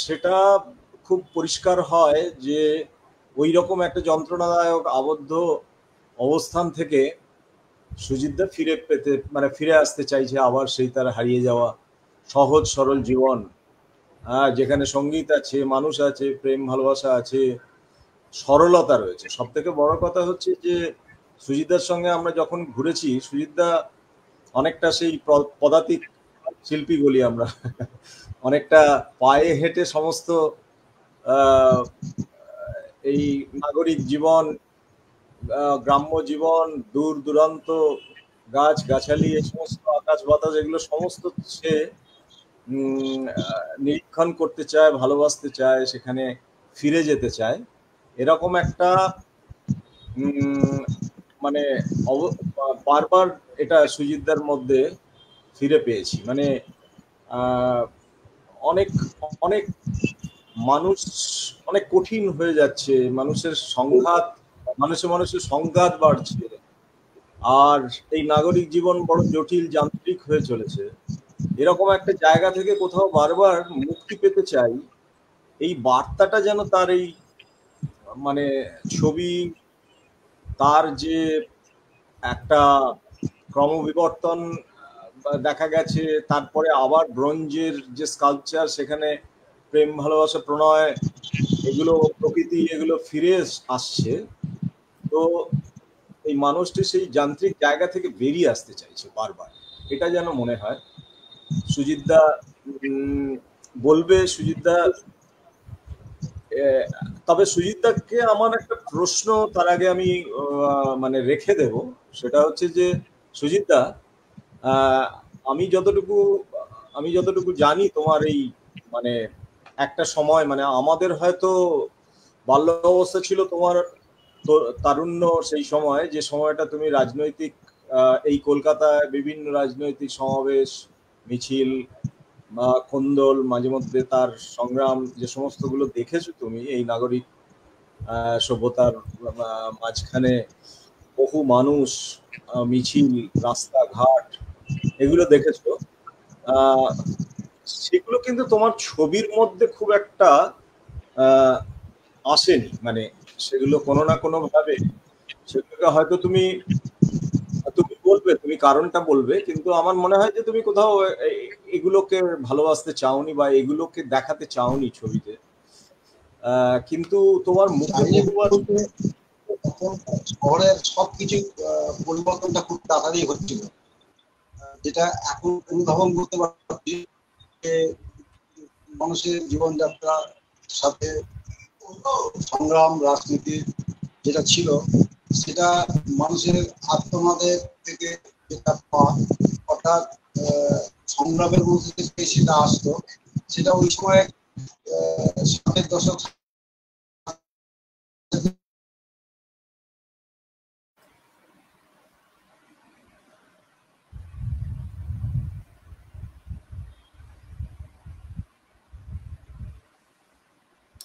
সেটা খুব পরিষ্কার হয় যে ওই রকম একটা যন্ত্রণাদায়ক আবদ্ধ অবস্থান থেকে সুজিতদা ফিরে আসতে চাইছে আবার সেই তার হারিয়ে যাওয়া সহজ সরল জীবন, যেখানে সঙ্গীত আছে, মানুষ আছে, প্রেম ভালোবাসা আছে, সরলতা রয়েছে। সব থেকে বড় কথা হচ্ছে যে সুজিতদার সঙ্গে আমরা যখন ঘুরেছি, সুজিতদা অনেকটা সেই পদাতিক শিল্পী বলি আমরা, অনেকটা পায়ে হেঁটে সমস্ত এই নাগরিক জীবন, গ্রাম্য জীবন, দূর দূরান্ত গাছ গাছালি, এই সমস্ত আকাশ বাতাস, এগুলো সমস্ত সে নিরীক্ষণ করতে চায়, ভালোবাসতে চায়, সেখানে ফিরে যেতে চায়। এরকম একটা মানে বারবার এটা সুজিতদার মধ্যে ফিরে পেয়েছি। মানে অনেক অনেক মানুষ অনেক কঠিন হয়ে যাচ্ছে, মানুষের সংঘাত বাড়ছে, আর এই নাগরিক জীবন বড় জটিল যান্ত্রিক হয়ে চলেছে। এরকম একটা জায়গা থেকে কোথাও বারবার মুক্তি পেতে চাই, এই বার্তাটা যেন তার এই মানে ছবি, তার যে একটা ক্রমবিবর্তন দেখা গেছে, তারপরে আবার ব্রোঞ্জের যে স্কাল্পচার, সেখানে প্রেম ভালোবাসা প্রণয় এগুলো, প্রকৃতি, এগুলো ফিরে আসছে। তো এই মানুষটি সেই যান্ত্রিক জায়গা থেকে বেরিয়ে আসতে চাইছে বারবার, এটা যেন মনে হয়। সুজিতদা বলবে, সুজিতদা, তবে সুজিতদাকে আমার একটা প্রশ্ন তার আগে আমি মানে রেখে দেব, সেটা হচ্ছে যে সুজিতদা, আমি যতটুকু জানি তোমার এই মানে একটা সময়, মানে আমাদের হয়তো বাল্য অবস্থা ছিল, তোমার তারুণ্য, সেই সময় যে সময়টা তুমি রাজনৈতিক এই কলকাতায় বিভিন্ন রাজনৈতিক সমাবেশ, মিছিল বা কোন্দল, মাঝে মধ্যে তার সংগ্রাম, যে সমস্তগুলো দেখেছো তুমি এই নাগরিক সভ্যতার মাঝখানে, বহু মানুষ, মিছিল, রাস্তাঘাট, এগুলো দেখেছো। আহ, সেগুলো কিন্তু তোমার ছবির মধ্যে খুব একটা আসেনি। মানে সেগুলো কোনো না কোনো ভাবে সেগুলোকে হয়তো তুমি তুমি বলবে, তুমি কারণটা বলবে, কিন্তু আমার মনে হয় যে তুমি কোথাও এগুলোকে ভালোবাসতে চাওনি বা এগুলোকে দেখাতে চাওনি ছবিতে। কিন্তু তোমার মুখে বহুবার তখন শহরের সবকিছু পরিবর্তনটা খুব তাড়াতাড়ি হচ্ছিল, যেটা এখন অনুধাবন করতে পারছি যে মানুষের জীবনযাত্রার সাথে সংগ্রাম, রাজনীতি যেটা ছিল, সেটা মানুষের আত্মনাদের থেকে যেটা পাওয়া, অর্থাৎ সংগ্রামের মধ্যে থেকে সেটা আসতো, সেটা ওই সময় 60-এর দশক।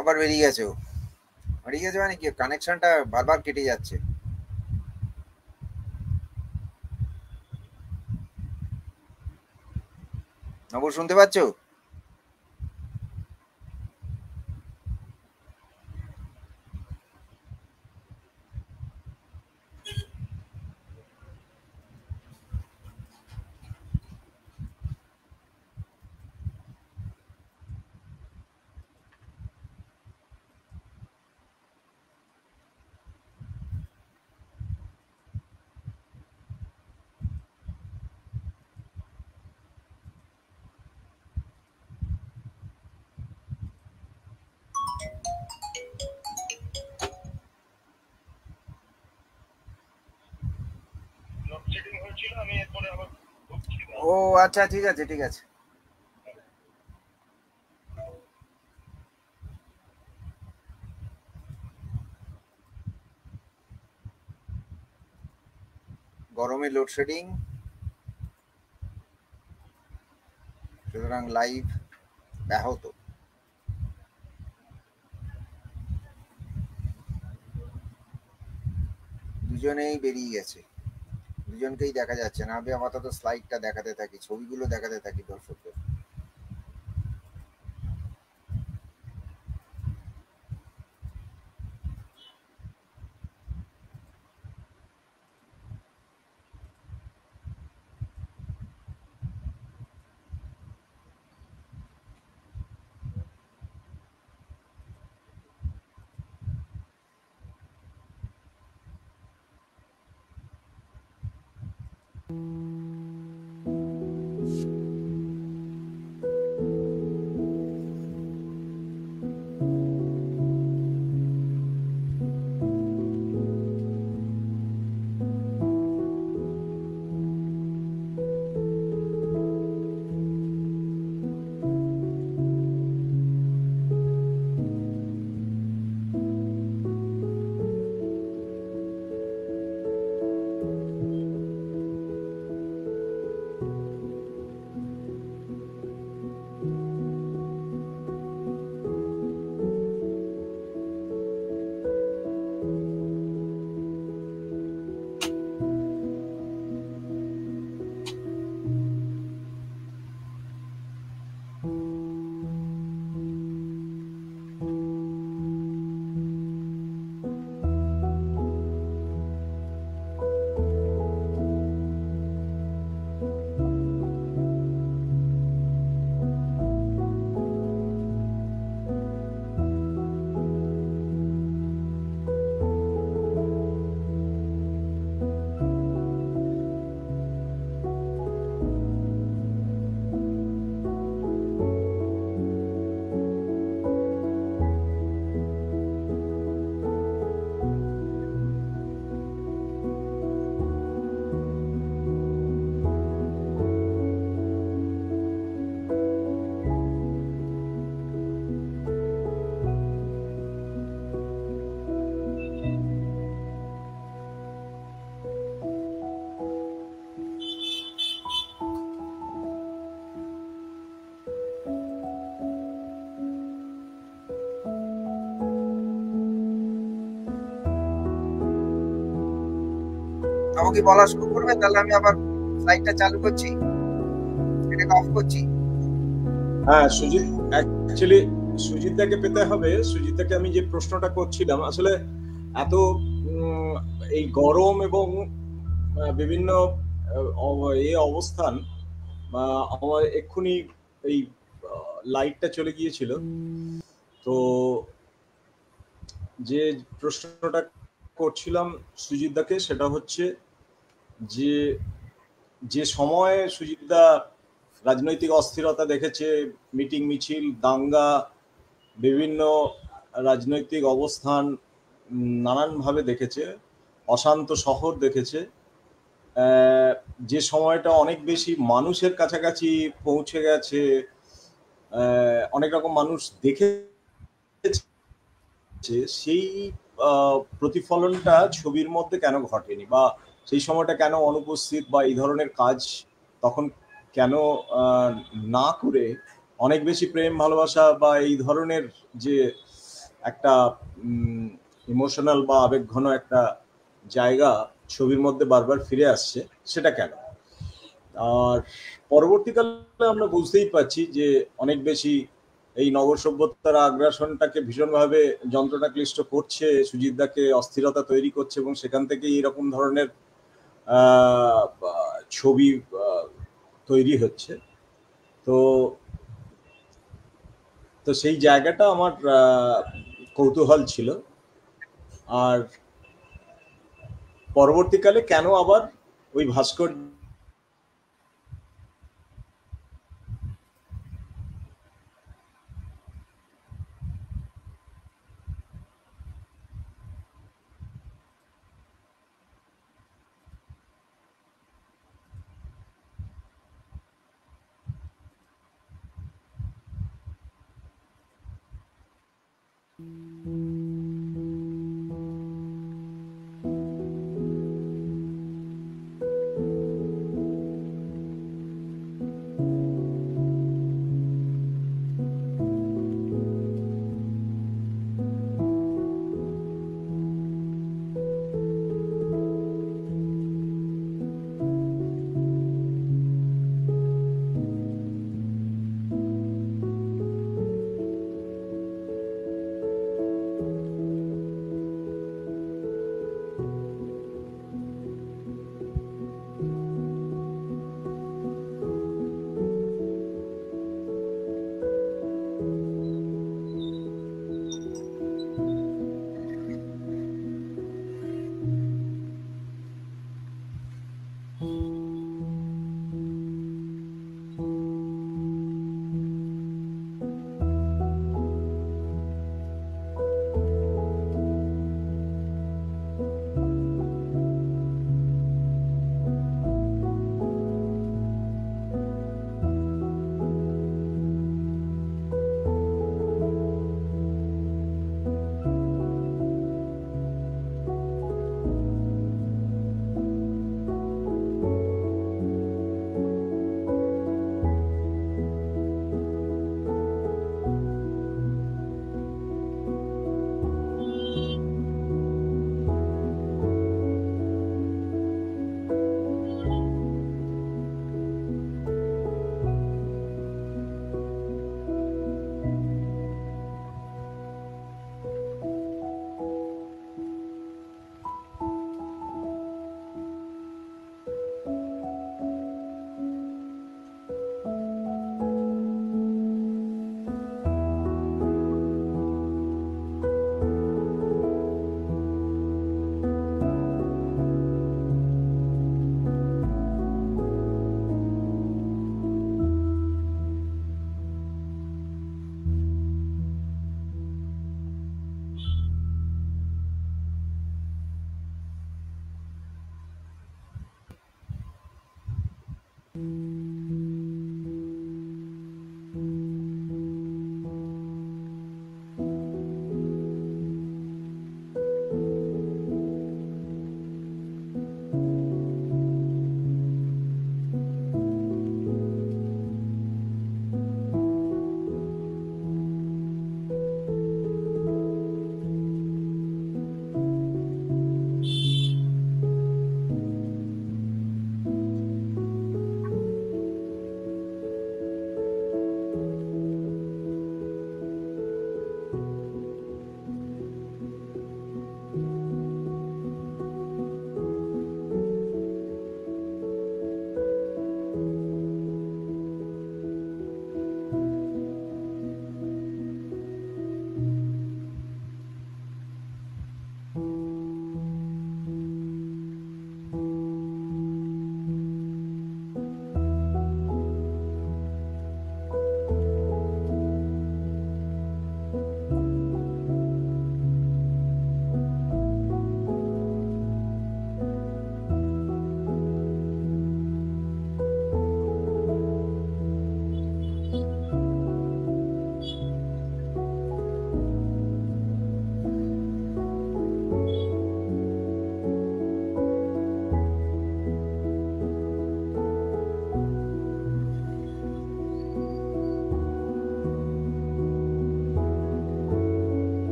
আবার বেরিয়ে গেছে, ও বেরিয়ে গেছে মানে কি, কানেকশনটা বারবার কেটে যাচ্ছে। নবু শুনতে পাচ্ছো? ও আচ্ছা, ঠিক আছে ঠিক আছে। গরমে লোডশেডিং, সুতরাং লাইভ ব্যাহত। দুজনেই বেরিয়ে গেছে, দুজনকেই দেখা যাচ্ছে না। আমি আপাতত স্লাইডটা দেখাতে থাকি, ছবিগুলো দেখাতে থাকি দর্শকদের। আমাকে বলা শুরু করবে, তাহলে আমি আবার স্লাইডটা চালু করছি, এটাকে অফ করছি। হ্যাঁ সুজিত, অ্যাকচুয়ালি সুজিতদাকে পেতে হবে। সুজিতদাকে আমি যে প্রশ্নটা করছিলাম, আসলে এত এই গরম এবং বিভিন্ন এই অবস্থান, আমার এক্ষুনি এই লাইটটা চলে গিয়েছিল। তো যে প্রশ্নটা করছিলাম সুজিতদাকে, সেটা হচ্ছে যে যে সময়ে সুজিতদা রাজনৈতিক অস্থিরতা দেখেছে, মিটিং মিছিল, দাঙ্গা, বিভিন্ন রাজনৈতিক অবস্থান নানানভাবে দেখেছে, অশান্ত শহর দেখেছে, যে সময়টা অনেক বেশি মানুষের কাছাকাছি পৌঁছে গেছে, অনেক রকম মানুষ দেখেছে, সেই প্রতিফলনটা ছবির মধ্যে কেন ঘটেনি, বা সেই সময়টা কেন অনুপস্থিত, বা এই ধরনের কাজ তখন কেন না করে অনেক বেশি প্রেম ভালোবাসা বা এই ধরনের যে একটা ইমোশনাল বা আবেগঘন একটা জায়গা ছবির মধ্যে বারবার ফিরে আসছে, সেটা কেন? আর পরবর্তীকালে আমরা বুঝতেই পারছি যে অনেক বেশি এই নগর সভ্যতার আগ্রাসনটাকে ভীষণভাবে যন্ত্রণা ক্লিষ্ট করছে, সুজিতদাকে অস্থিরতা তৈরি করছে, এবং সেখান থেকে এরকম ধরনের ছবি তৈরি হচ্ছে। তো তো সেই জায়গাটা আমার কৌতূহল ছিল। আর পরবর্তীকালে কেন আবার ওই ভাস্কর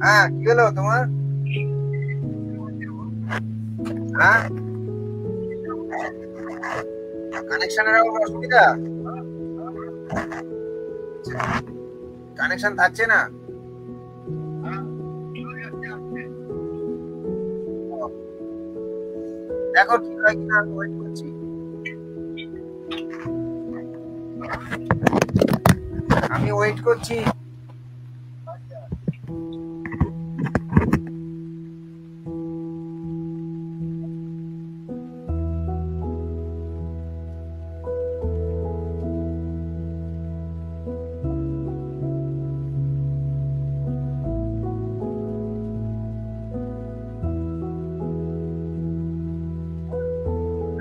হ্যাঁ, কি হলো তোমার? হ্যাঁ, কানেকশনের অসুবিধা, কানেকশন থাকছে না। দেখো ঠিক হয় কিনা, আমি ওয়েট করছি। আমি ওয়েট করছি।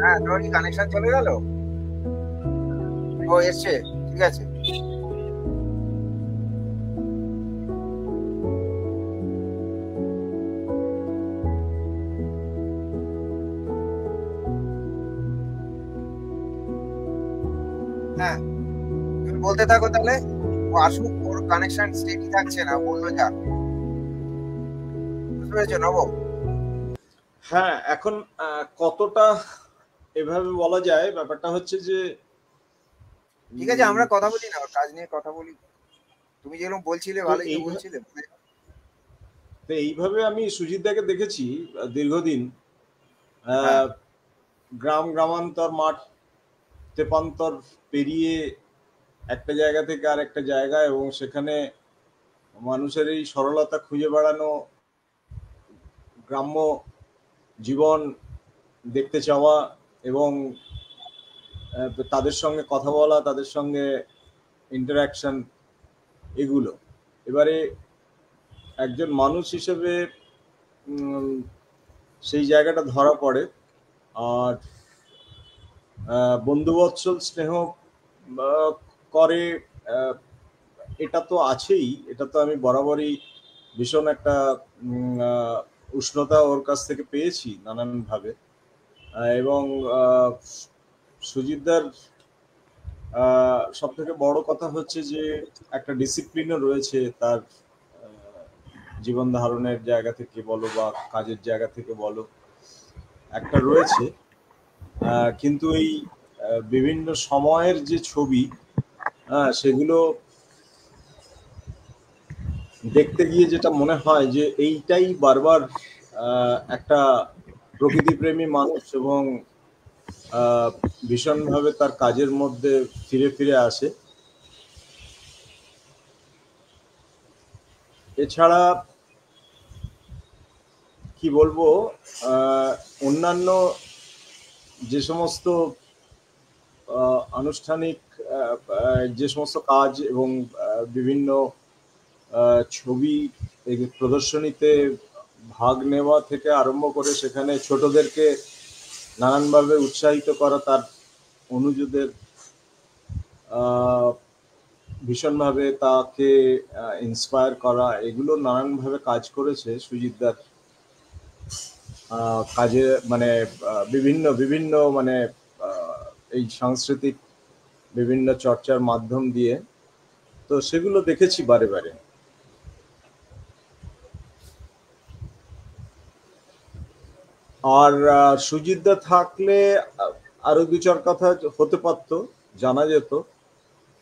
হ্যাঁ, তোমার কি কানেকশন চলে গেল? ও এসছে, ঠিক আছে। হ্যাঁ, তুমি বলতে থাকো তাহলে। ও আসুক, ওর কানেকশন স্টেডি থাকছে না, বললো যা। বুঝতে পেরেছো নব? হ্যাঁ, এখন কতটা এভাবে বলা যায়, ব্যাপারটা হচ্ছে যে ঠিক আছে, আমরা কথা বলি না, ওর কাজ নিয়ে কথা বলি। তুমি যেরকম বলছিলে, তো ভালোই তো বলছিলে। এইভাবে আমি সুজিত দাকে দেখেছি দীর্ঘদিন হ্যাঁ, গ্রাম গ্রামান্তর মাঠ তেপান্তর পেরিয়ে একটা জায়গা থেকে আর একটা জায়গায়, এবং সেখানে মানুষের এই সরলতা খুঁজে বেড়ানো, গ্রাম্য জীবন দেখতে চাওয়া এবং তাদের সঙ্গে কথা বলা, তাদের সঙ্গে ইন্টারাকশন, এগুলো এবারে একজন মানুষ হিসেবে সেই জায়গাটা ধরা পড়ে। আর বন্ধুবৎসল স্নেহ করে এটা তো আছেই, এটা তো আমি বরাবরই ভীষণ একটা উষ্ণতা ওর কাছ থেকে পেয়েছি নানানভাবে। এবং সুজিতদার সব থেকে বড় কথা হচ্ছে যে একটা ডিসিপ্লিনও রয়েছে তার জীবন ধারণের জায়গা থেকে বলো বা কাজের জায়গা থেকে বলো, একটা রয়েছে। কিন্তু এই বিভিন্ন সময়ের যে ছবি সেগুলো দেখতে গিয়ে যেটা মনে হয় যে এইটাই বারবার একটা প্রকৃতিপ্রেমী মানুষ এবং ভীষণভাবে তার কাজের মধ্যে ফিরে ফিরে আসে। এছাড়া কি বলবো, অন্যান্য যে সমস্ত আনুষ্ঠানিক যে সমস্ত কাজ এবং বিভিন্ন ছবি প্রদর্শনীতে ভাগ নেওয়া থেকে আরম্ভ করে সেখানে ছোটদেরকে নানানভাবে উৎসাহিত করা, তার অনুজদের ভীষণভাবে তাকে ইন্সপায়ার করা, এগুলো নানানভাবে কাজ করেছে সুজিতদার কাজে, মানে বিভিন্ন বিভিন্ন মানে এই সাংস্কৃতিক বিভিন্ন চর্চার মাধ্যম দিয়ে। তো সেগুলো দেখেছি বারে বারে। আর সুজিতদা থাকলে আরো দু চার কথা হতে পারতো, জানা যেত।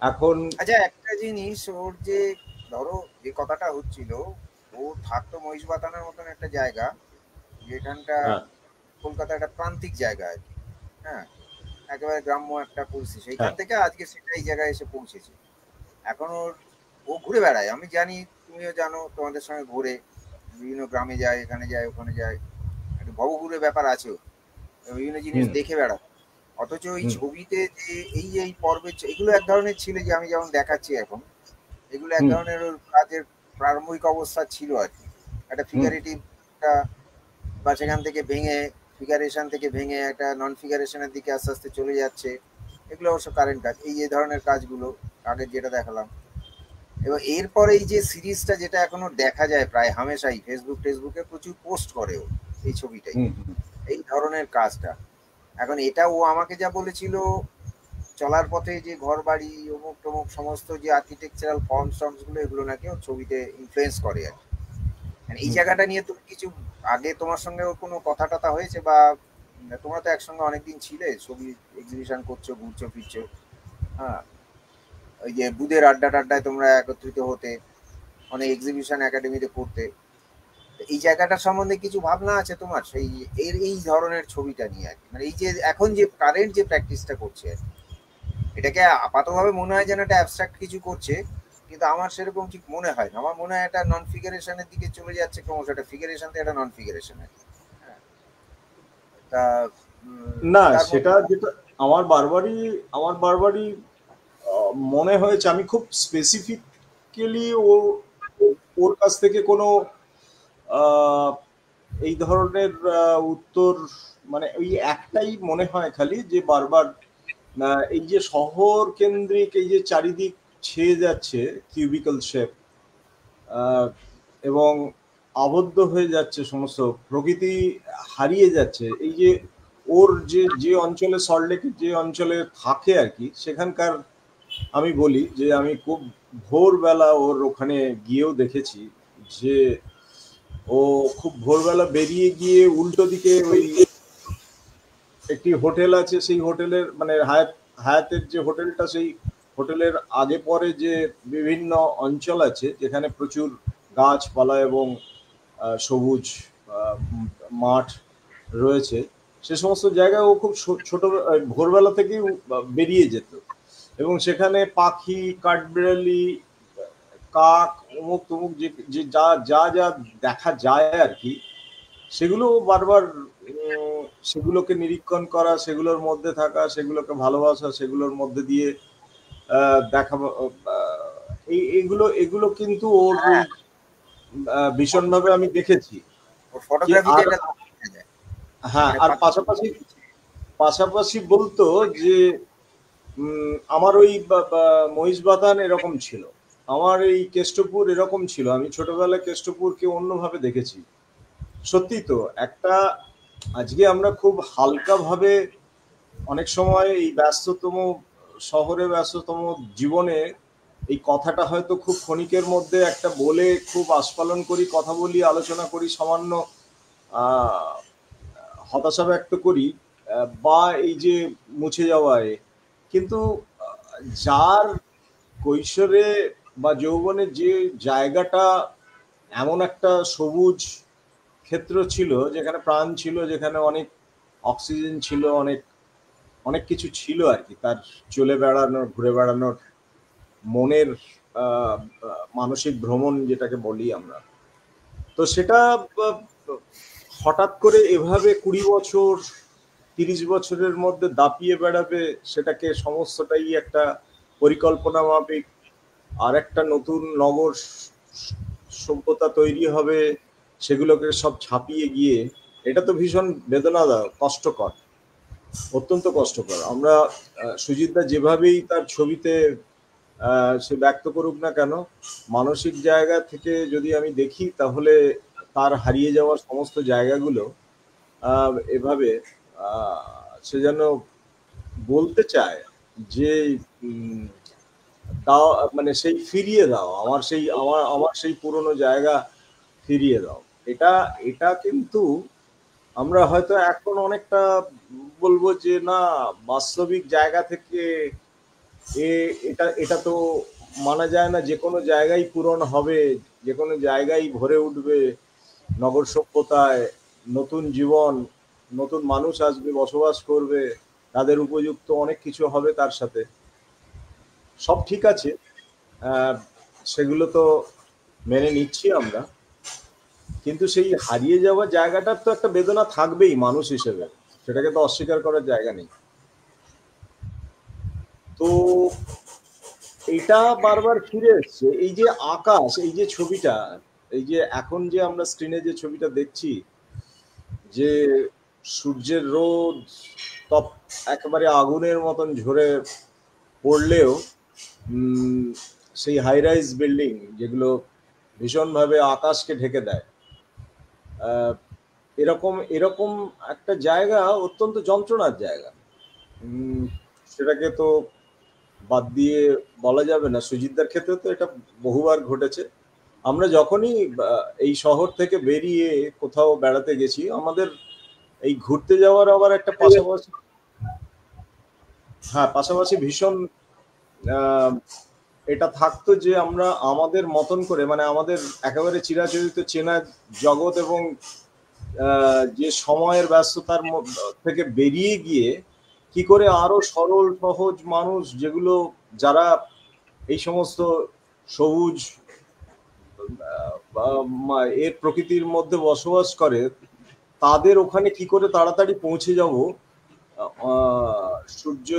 এখন আচ্ছা, একটা জিনিস, ওর যে ধরো যে কথাটা হচ্ছিল, ও থাকতো মহিষবাতানের মতন একটা জায়গা, যেখানটা কলকাতার একটা প্রান্তিক জায়গা আর কি, হ্যাঁ, একেবারে গ্রাম্য একটা পরিস্থিতি, সেইখান থেকে আজকে সেটা এই জায়গায় এসে পৌঁছেছে। এখন ও ঘুরে বেড়ায়, আমি জানি, তুমিও জানো, তোমাদের সঙ্গে ঘুরে বিভিন্ন গ্রামে যায়, এখানে যায়, ওখানে যায়, একটা ভবঘুরে ব্যাপার আছে, বিভিন্ন জিনিস দেখে বেড়ায়। অথচ এই ছবিতে যে এই পর্বে এগুলো এক ধরনের ছিল, যে আমি যেমন দেখাচ্ছি এখন, এগুলো এক ধরনের ওর কাজের প্রারম্ভিক অবস্থা ছিল আর কি, একটা ফিগারেটিভ, বা সেখান থেকে ভেঙে ফিগারেশন থেকে ভেঙে একটা নন ফিগারেশনের দিকে আস্তে আস্তে চলে যাচ্ছে। এগুলো অবশ্য কারেন্ট কাজ, এই ধরনের কাজগুলো আগে যেটা দেখালাম। এবার এরপরে এই যে সিরিজটা, যেটা এখনো দেখা যায় প্রায় হামেশাই, ফেসবুকে প্রচুর পোস্ট করে ও এই ছবিটাই, এই ধরনের কাজটা। এখন এটা ও আমাকে যা বলেছিল, চলার পথে যে ঘর বাড়ি অমুক টমুক সমস্ত যে আর্কিটেকচারাল ফর্মস গুলো, এগুলো নাকি ওর ছবিতে ইনফ্লুয়েন্স করে আর কি। এই জায়গাটা নিয়ে তুমি কিছু আগে তোমার সঙ্গে কোনো কথা টথা হয়েছে, বা তোমরা তো একসঙ্গে অনেকদিন ছিলে, ছবি এক্সিবিশন করছো, ঘুরছো ফিরছো, হ্যাঁ, ওই যে বুধের আড্ডা টাড্ডায় তোমরা একত্রিত হতে, অনেক এক্সিবিশন একাডেমিতে করতে, এই জায়গাটা সম্বন্ধে কিছু ভাবনা আছে তোমার, সেই এই ধরনের ছবিটা নিয়ে আর কি, মানে এই যে এখন যে কারেন্ট যে প্র্যাকটিসটা করছে, এটাকে আপাতভাবে মনে হয় যেন এটা অ্যাবস্ট্রাক্ট কিছু করছে, কিন্তু আমার সেরকম ঠিক মনে হয় না। আমার মনে হয় এটা নন ফিগারেশনের দিকে চলে যাচ্ছে ক্রমশ, একটা ফিগারেশন থেকে একটা নন ফিগারেশন। তা না, সেটা যেটা আমার বারবারই মনে হয়েছে, আমি খুব স্পেসিফিক্যালি ওর কাছ থেকে কোনো এই ধরনের উত্তর, মানে ওই একটাই মনে হয় খালি, যে বারবার এই যে শহর কেন্দ্রিক এই যে চারিদিক ছেয়ে যাচ্ছে কিউবিকল শেপ, এবং আবদ্ধ হয়ে যাচ্ছে, সমস্ত প্রকৃতি হারিয়ে যাচ্ছে। এই যে ওর যে অঞ্চলে, সল্টলেকের যে অঞ্চলে থাকে আর কি, সেখানকার আমি বলি যে আমি খুব ভোরবেলা ওর ওখানে গিয়েও দেখেছি যে ও খুব ভোরবেলা বেরিয়ে গিয়ে উল্টো দিকে ওই একটি হোটেল আছে, সেই হোটেলের মানে হায়াতের যে হোটেলটা, সেই হোটেলের আগে পরে যে বিভিন্ন অঞ্চল আছে যেখানে প্রচুর গাছপালা এবং সবুজ মাঠ রয়েছে, সে সমস্ত জায়গায় ও খুব ছোট ভোরবেলা থেকেই বেরিয়ে যেত, এবং সেখানে পাখি, কাঠবিড়ালি, কাক, অমুক তমুক যে যা যা যা দেখা যায় আর কি, সেগুলো বারবার সেগুলোকে নিরীক্ষণ করা, সেগুলোর মধ্যে থাকা, সেগুলোকে ভালোবাসা, সেগুলোর মধ্যে দিয়ে দেখা, এগুলো কিন্তু ওর ভীষণভাবে আমি দেখেছি। হ্যাঁ, আর পাশাপাশি বলতো যে আমার ওই মহিষবাথান এরকম ছিল, আমার এই কেষ্টপুর এরকম ছিল। আমি ছোটবেলায় কেষ্টপুরকে অন্যভাবে দেখেছি। সত্যি তো একটা, আজকে আমরা খুব হালকাভাবে অনেক সময় এই ব্যস্ততম শহরে, ব্যস্ততম জীবনে এই কথাটা হয়তো খুব ক্ষণিকের মধ্যে একটা বলে খুব আস্ফালন করি, কথা বলি, আলোচনা করি, সামান্য আহ, হতাশা ব্যক্ত করি, বা এই যে মুছে যাওয়ায়। কিন্তু যার কৈশোরে বা যৌবনে যে জায়গাটা এমন একটা সবুজ ক্ষেত্র ছিল, যেখানে প্রাণ ছিল, যেখানে অনেক অক্সিজেন ছিল, অনেক অনেক কিছু ছিল আর কি, তার চলে বেড়ানোর, ঘুরে বেড়ানোর, মনের আহ, মানসিক ভ্রমণ যেটাকে বলি আমরা। তো সেটা আহ, হঠাৎ করে এভাবে 20 বছর 30 বছরের মধ্যে দাপিয়ে বেড়াবে, সেটাকে সমস্তটাই একটা পরিকল্পনা মাফিক আর একটা নতুন নগর সভ্যতা তৈরি হবে, সেগুলোকে সব ছাপিয়ে গিয়ে, এটা তো ভীষণ বেদনাদায়ক, কষ্টকর, অত্যন্ত কষ্টকর। আমরা সুজিতদা যেভাবেই তার ছবিতে সে ব্যক্ত করুক না কেন, মানসিক জায়গা থেকে যদি আমি দেখি, তাহলে তার হারিয়ে যাওয়ার সমস্ত জায়গাগুলো এভাবে সে যেন বলতে চায় যে উম, দাও, মানে সেই ফিরিয়ে দাও আমার সেই, আমার আমার সেই পুরনো জায়গা ফিরিয়ে দাও। এটা এটা কিন্তু আমরা হয়তো এখন অনেকটা বলবো যে না, বাস্তবিক জায়গা থেকে এটা এটা তো মানা যায় না। যে কোনো জায়গায় পূরণ হবে, যে কোনো জায়গায় ভরে উঠবে নগর সভ্যতায়, নতুন জীবন, নতুন মানুষ আসবে, বসবাস করবে, তাদের উপযুক্ত অনেক কিছু হবে তার সাথে, সব ঠিক আছে। আহ, সেগুলো তো মেনে নিচ্ছি আমরা, কিন্তু সেই হারিয়ে যাওয়া জায়গাটার তো একটা বেদনা থাকবেই মানুষ হিসেবে, সেটাকে তো অস্বীকার করার জায়গা নেই। তো এটা বারবার ফিরে এসছে, এই যে আকাশ, এই যে ছবিটা, এই যে এখন যে আমরা স্ক্রিনে যে ছবিটা দেখছি, যে সূর্যের রোদ তপ একেবারে আগুনের মতন ঝরে পড়লেও উম, সেই হাই রাইজ বিল্ডিং যেগুলো ভীষণভাবে আকাশকে ঢেকে দেয়, আহ, এরকম এরকম একটা জায়গা অত্যন্ত যন্ত্রণার জায়গা। উম, সেটাকে তো বাদ দিয়ে বলা যাবে না। সুজিতদার ক্ষেত্রে তো এটা বহুবার ঘটেছে। আমরা যখনই এই শহর থেকে বেরিয়ে কোথাও বেড়াতে গেছি, আমাদের এই ঘুরতে যাওয়ার আবার একটা পাশাপাশি, হ্যাঁ, পাশাপাশি ভীষণ আহ, এটা থাকতো যে আমরা আমাদের মতন করে, মানে আমাদের একেবারে চিরাচরিত চেনা জগৎ এবং যে সময়ের ব্যস্ততার থেকে বেরিয়ে গিয়ে কি করে আরো সরল সহজ মানুষ, যেগুলো যারা এই সমস্ত সবুজ এর প্রকৃতির মধ্যে বসবাস করে, তাদের ওখানে কি করে তাড়াতাড়ি পৌঁছে যাব, সূর্য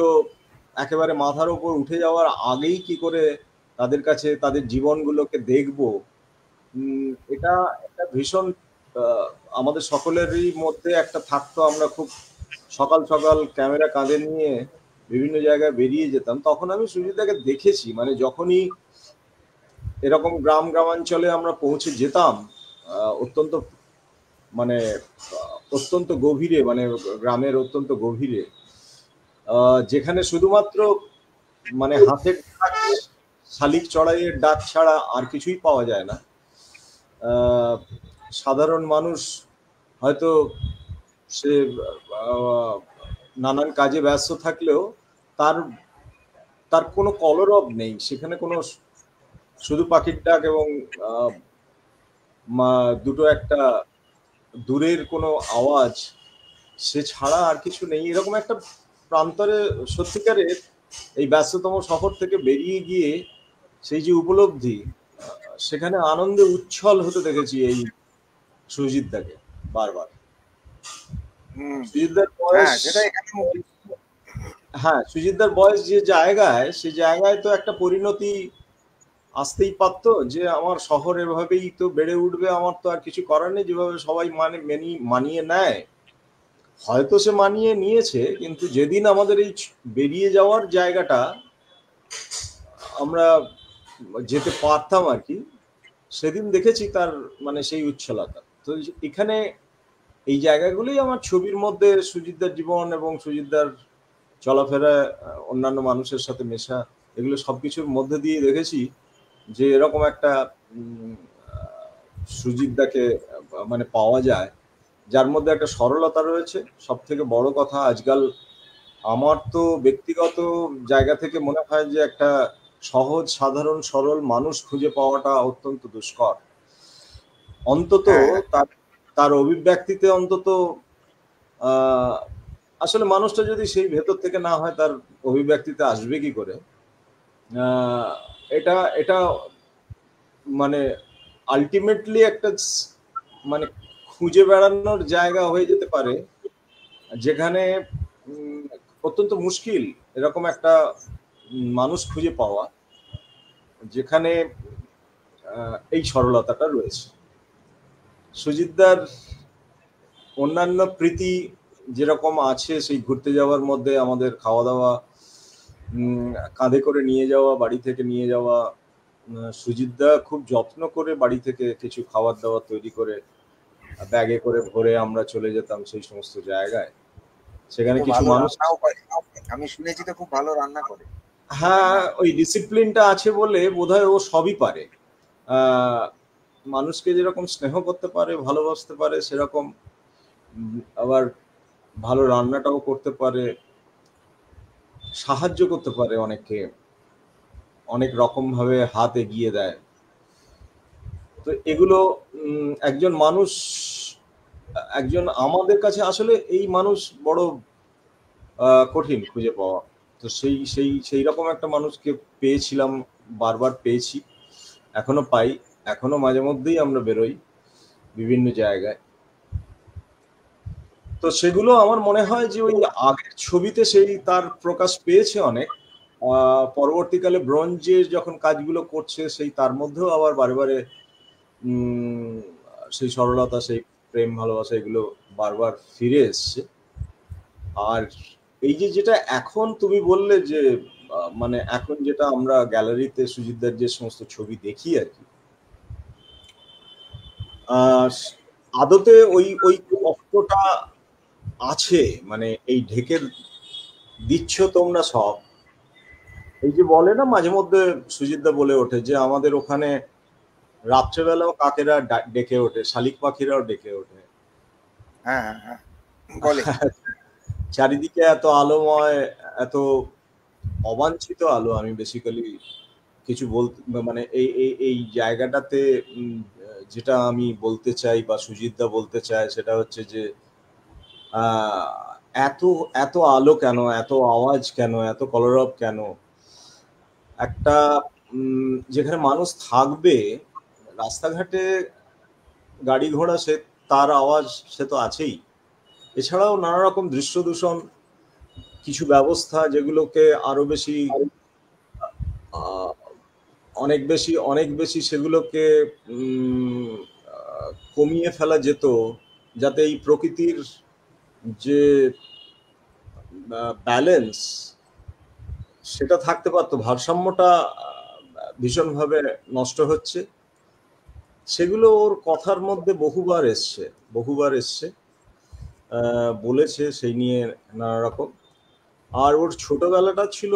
একেবারে মাথার উপর উঠে যাওয়ার আগেই কি করে তাদের কাছে তাদের জীবনগুলোকে দেখবো। এটা একটা ভীষণ আহ, আমাদের সকলেরই মধ্যে একটা থাকতো। আমরা খুব সকাল সকাল ক্যামেরা কাঁধে নিয়ে বিভিন্ন জায়গায় বেরিয়ে যেতাম। তখন আমি সুজিতাকে দেখেছি, মানে যখনই এরকম গ্রামাঞ্চলে আমরা পৌঁছে যেতাম, অত্যন্ত মানে অত্যন্ত গভীরে, মানে গ্রামের অত্যন্ত গভীরে, যেখানে শুধুমাত্র মানে হাতের ডাক, শালিক চড়াইয়ের ডাক ছাড়া আর কিছুই পাওয়া যায় না। আহ, সাধারণ মানুষ হয়তো সে আহ, নানান কাজে ব্যস্ত থাকলেও তার তার কোনো কলরব নেই সেখানে, কোনো শুধু পাখির ডাক এবং আহ, দুটো একটা দূরের কোনো আওয়াজ, সে ছাড়া আর কিছু নেই। এরকম একটা প্রান্তরে সত্যিকারের এই ব্যস্ততম শহর থেকে বেরিয়ে গিয়ে সেই যে উপলব্ধি, সেখানে আনন্দে উচ্ছল হতে দেখেছি এই সুজিতদাকে বারবার। সুজিতদার হ্যাঁ বয়স, সেটা এখানে হ্যাঁ, সুজিতদার বয়স যে জায়গায়, সে জায়গায় তো একটা পরিণতি আসতেই পারতো, যে আমার শহর এভাবেই তো বেড়ে উঠবে, আমার তো আর কিছু করার নেই, যেভাবে সবাই মানিয়ে নেয়। হয়তো সে মানিয়ে নিয়েছে, কিন্তু যেদিন আমাদের এই বেরিয়ে যাওয়ার জায়গাটা আমরা যেতে পারতাম আর কি, সেদিন দেখেছি তার মানে সেই উচ্ছলতা। তো এখানে এই জায়গাগুলোই আমার ছবির মধ্যে সুজিতদার জীবন এবং সুজিতদার চলাফেরা, অন্যান্য মানুষের সাথে মেশা, এগুলো সবকিছুর মধ্যে দিয়ে দেখেছি যে এরকম একটা সুজিতদাকে মানে পাওয়া যায়, যার মধ্যে একটা সরলতা রয়েছে। সব থেকে বড় কথা, আজকাল আমার তো ব্যক্তিগত জায়গা থেকে মনে হয় যে একটা সহজ সাধারণ সরল মানুষ খুঁজে পাওয়াটা অত্যন্ত দুষ্কর। অন্তত তার তার অভিব্যক্তিতে অন্তত আসলে মানুষটা যদি সেই ভেতর থেকে না হয়, তার অভিব্যক্তিতে আসবে কি করে? এটা এটা মানে আলটিমেটলি একটা মানে খুঁজে বেড়ানোর জায়গা হয়ে যেতে পারে, যেখানে অত্যন্ত মুশকিল এরকম একটা মানুষ খুঁজে পাওয়া যেখানে এই সরলতাটা রয়েছে। সুজিতদার অন্যান্য প্রীতি যেরকম আছে, সেই ঘুরতে যাওয়ার মধ্যে আমাদের খাওয়া দাওয়া, কাঁধে করে নিয়ে যাওয়া, বাড়ি থেকে নিয়ে যাওয়া, সুজিতদা খুব যত্ন করে বাড়ি থেকে কিছু খাবার দাবার তৈরি করে ব্যাগে করে ভরে আমরা চলে যেতাম সেই সমস্ত জায়গায়। সেখানে কিছু মানুষ, আমি শুনেছি তো খুব ভালো রান্না করে। হ্যাঁ, ওই ডিসিপ্লিনটা আছে বলে বোধহয় ও সবই পারে। মানুষকে যেরকম স্নেহ করতে পারে, ভালোবাসতে পারে, সেরকম আবার ভালো রান্নাটাও করতে পারে, সাহায্য করতে পারে অনেককে, অনেক রকম ভাবে হাত এগিয়ে দেয়। তো এগুলো একজন মানুষ, একজন আমাদের কাছে আসলে এই মানুষ বড় কঠিন খুঁজে পাওয়া। তো সেই সেই সেই রকম একটা মানুষকে পেয়েছিলাম, বারবার পেয়েছি, এখনো পাই, এখনো মাঝে মধ্যেই আমরা বেরোই বিভিন্ন জায়গায়। তো সেগুলো আমার মনে হয় যে ওই আগের ছবিতে সেই তার প্রকাশ পেয়েছে অনেক। পরবর্তীকালে ব্রোঞ্জের যখন কাজগুলো করছে, সেই তার মধ্যেও আবার বারে বারে সেই সরলতা, সেই প্রেম ভালোবাসা, এগুলো বারবার ফিরে এসছে। আর এই যে যেটা এখন তুমি বললে যে মানে এখন যেটা আমরা গ্যালারিতে সুজিতদার যে সমস্ত ছবি দেখি আর কি, আদতে ওই ওই কষ্টটা আছে, মানে এই ঢেকে দিচ্ছ তোমরা সব। এই যে বলে না মাঝে মধ্যে সুজিতদা বলে ওঠে যে আমাদের ওখানে রাত্রেবেলাও কাকেরা ডেকে ওঠে, শালিক পাখিরাও ডেকে ওঠে। হ্যাঁ হ্যাঁ বলে চারিদিকে এত আলোময়, এত অবাঞ্ছিত আলো। আমি বেসিক্যালি কিছু বলতে মানে এই এই এই জায়গাটাতে যেটা আমি বলতে চাই বা সুজিতদা বলতে চায়, সেটা হচ্ছে যে এত এত আলো কেন, এত আওয়াজ কেন, এত কলরব কেন? একটা যেখানে মানুষ থাকবে, রাস্তাঘাটে গাড়ি ঘোড়া, সে তার আওয়াজ সে তো আছেই। এছাড়াও নানা রকম দৃশ্য দূষণ, কিছু ব্যবস্থা যেগুলোকে আরো বেশি অনেক বেশি সেগুলোকে কমিয়ে ফেলা যেত, যাতে এই প্রকৃতির যে ব্যালেন্স সেটা থাকতে পারতো। ভারসাম্যটা ভীষণভাবে নষ্ট হচ্ছে। সেগুলো ওর কথার মধ্যে বহুবার এসছে, বলেছে সেই নিয়ে নানা রকম। আর ওর ছোটবেলাটা ছিল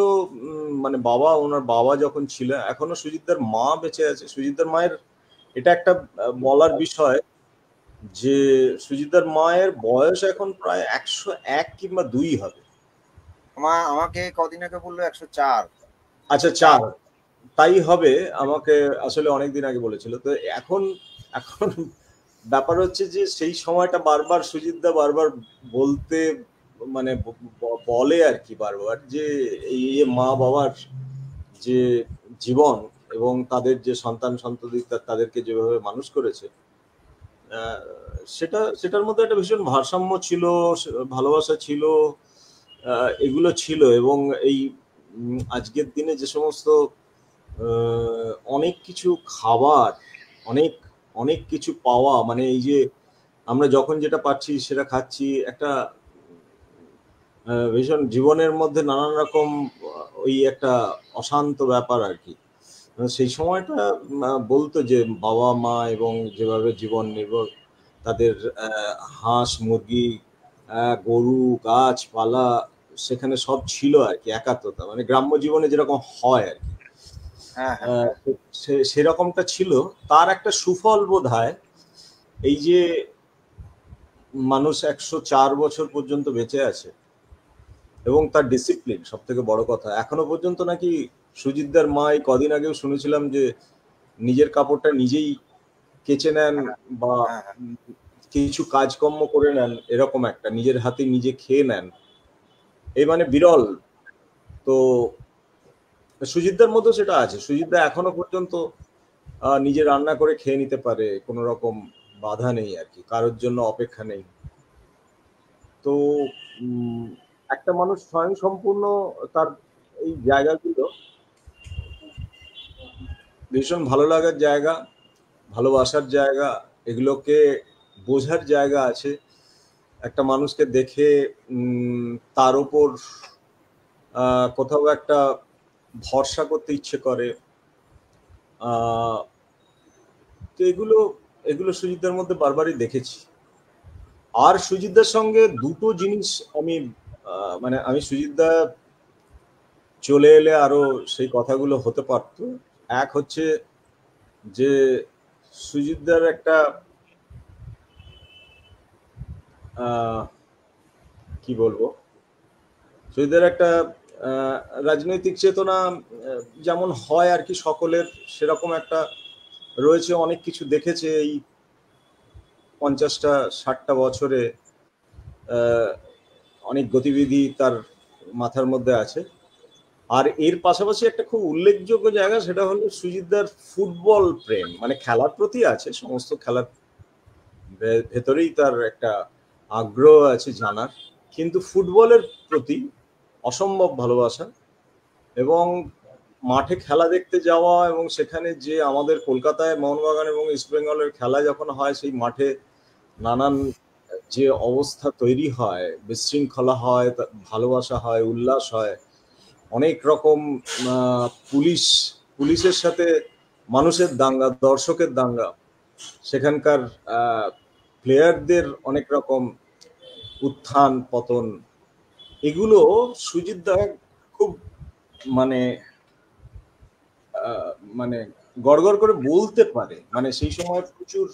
মানে ওনার বাবা যখন ছিল, এখনো সুজিতদার মা বেঁচে আছে। সুজিতদার মায়ের এটা একটা বলার বিষয় যে সুজিতদার মায়ের বয়স এখন প্রায় 101 কিংবা 2 হবে। আমাকে কদিন আগে বললো 104। আচ্ছা 4 তাই হবে, আমাকে আসলে অনেকদিন আগে বলেছিল। তো এখন এখন ব্যাপার হচ্ছে যে সেই সময়টা বারবার সুজিতদা বারবার বলতে মানে বলে আর কি, বারবার যে এই মা বাবার যে জীবন এবং তাদের যে সন্তান সন্ততি তাদেরকে যেভাবে মানুষ করেছে, সেটার মধ্যে একটা ভীষণ ভারসাম্য ছিল, ভালোবাসা ছিল, এগুলো ছিল। এবং এই আজকের দিনে যে সমস্ত অনেক কিছু খাবার, অনেক অনেক কিছু পাওয়া, মানে এই যে আমরা যখন যেটা পাচ্ছি সেটা খাচ্ছি, একটা ভীষণ জীবনের মধ্যে নানান রকম ওই একটা অশান্ত ব্যাপার আর কি। সেই সময়টা বলতো যে বাবা মা এবং যেভাবে জীবন নির্ভর তাদের হাঁস মুরগি গরু গাছপালা সেখানে সব ছিল আর কি, একাত্মতা মানে গ্রাম্য জীবনে যেরকম হয় আর কি, হ্যাঁ হ্যাঁ সেরকমটা ছিল। তার একটা সুফল বোধ হয় এই যে মানুষ 104 বছর পর্যন্ত বেঁচে আছে এবং তার ডিসিপ্লিন সব থেকে বড় কথা। এখনো পর্যন্ত নাকি সুজিতদার মা এই কদিন আগেও শুনেছিলাম যে নিজের কাপড়টা নিজেই কেচে নেন বা হ্যাঁ হ্যাঁ। কিছু কাজকর্ম করে নেন, এরকম একটা নিজের হাতে নিজে খেয়ে নেন, এই মানে বিরল। তো সুজিতদার মধ্যেও সেটা আছে, সুজিতদা এখনো পর্যন্ত নিজে রান্না করে খেয়ে নিতে পারে, কোনো রকম বাধা নেই আর কি, কারোর জন্য অপেক্ষা নেই। তো একটা মানুষ স্বয়ং সম্পূর্ণ তার এই জায়গাগুলো ভীষণ ভালো লাগার জায়গা, ভালোবাসার জায়গা, এগুলোকে বোঝার জায়গা আছে। একটা মানুষকে দেখে তার ওপর কোথাও একটা ভরসা করতে ইচ্ছে করে। তো এগুলো এগুলো সুজিতদার মধ্যে বারবারই দেখেছি। আর সুজিতদার সঙ্গে দুটো জিনিস আমি মানে আমি সুজিতদা চলে এলে আরো সেই কথাগুলো হতে পারতো। এক হচ্ছে যে সুজিতদার একটা কি বলবো, সুজিতদার একটা রাজনৈতিক চেতনা যেমন হয় আর কি সকলের, সেরকম একটা রয়েছে। অনেক কিছু দেখেছে এই 50টা 60টা বছরে, অনেক গতিবিধি তার মাথার মধ্যে আছে। আর এর পাশাপাশি একটা খুব উল্লেখযোগ্য জায়গা, সেটা হলো সুজিতদার ফুটবল প্রেম, মানে খেলার প্রতি আছে, সমস্ত খেলার ভেতরেই তার একটা আগ্রহ আছে জানার, কিন্তু ফুটবলের প্রতি অসম্ভব ভালোবাসা। এবং মাঠে খেলা দেখতে যাওয়া এবং সেখানে যে আমাদের কলকাতায় মোহনবাগান এবং ইস্টবেঙ্গলের খেলা যখন হয়, সেই মাঠে নানান যে অবস্থা তৈরি হয়, বিশৃঙ্খলা হয়, ভালোবাসা হয়, উল্লাস হয়, অনেক রকম পুলিশের সাথে মানুষের দাঙ্গা, দর্শকের দাঙ্গা, সেখানকার প্লেয়ারদের অনেক রকম উত্থান পতন, এগুলো সুজিতদা খুব মানে মানে গড়গড় করে বলতে পারে। মানে সেই সময় প্রচুর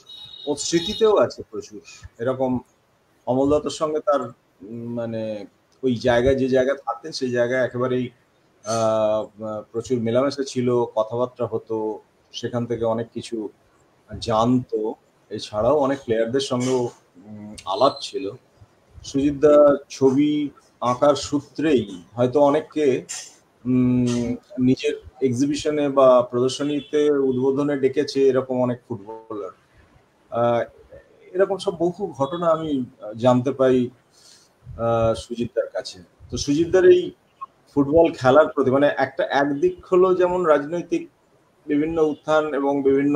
ওর স্মৃতিতেও আছে প্রচুর এরকম। অমল দত্তর সঙ্গে তার মানে ওই জায়গায়, যে জায়গায় থাকতেন সেই জায়গায় একেবারেই প্রচুর মেলামেশা ছিল, কথাবার্তা হতো, সেখান থেকে অনেক কিছু জানতো। এছাড়াও অনেক প্লেয়ারদের সঙ্গেও আলাপ ছিল। সুজিতদা ছবি আঁকার সূত্রেই হয়তো অনেককে নিজের এক্সিবিশনে বা প্রদর্শনীতে উদ্বোধনে ডেকেছে, এরকম অনেক ফুটবলার। এরকম সব বহু ঘটনা আমি জানতে পাই সুজিতদার কাছে। তো সুজিতদার এই ফুটবল খেলার প্রতি মানে একটা একদিক হলো যেমন রাজনৈতিক বিভিন্ন উত্থান এবং বিভিন্ন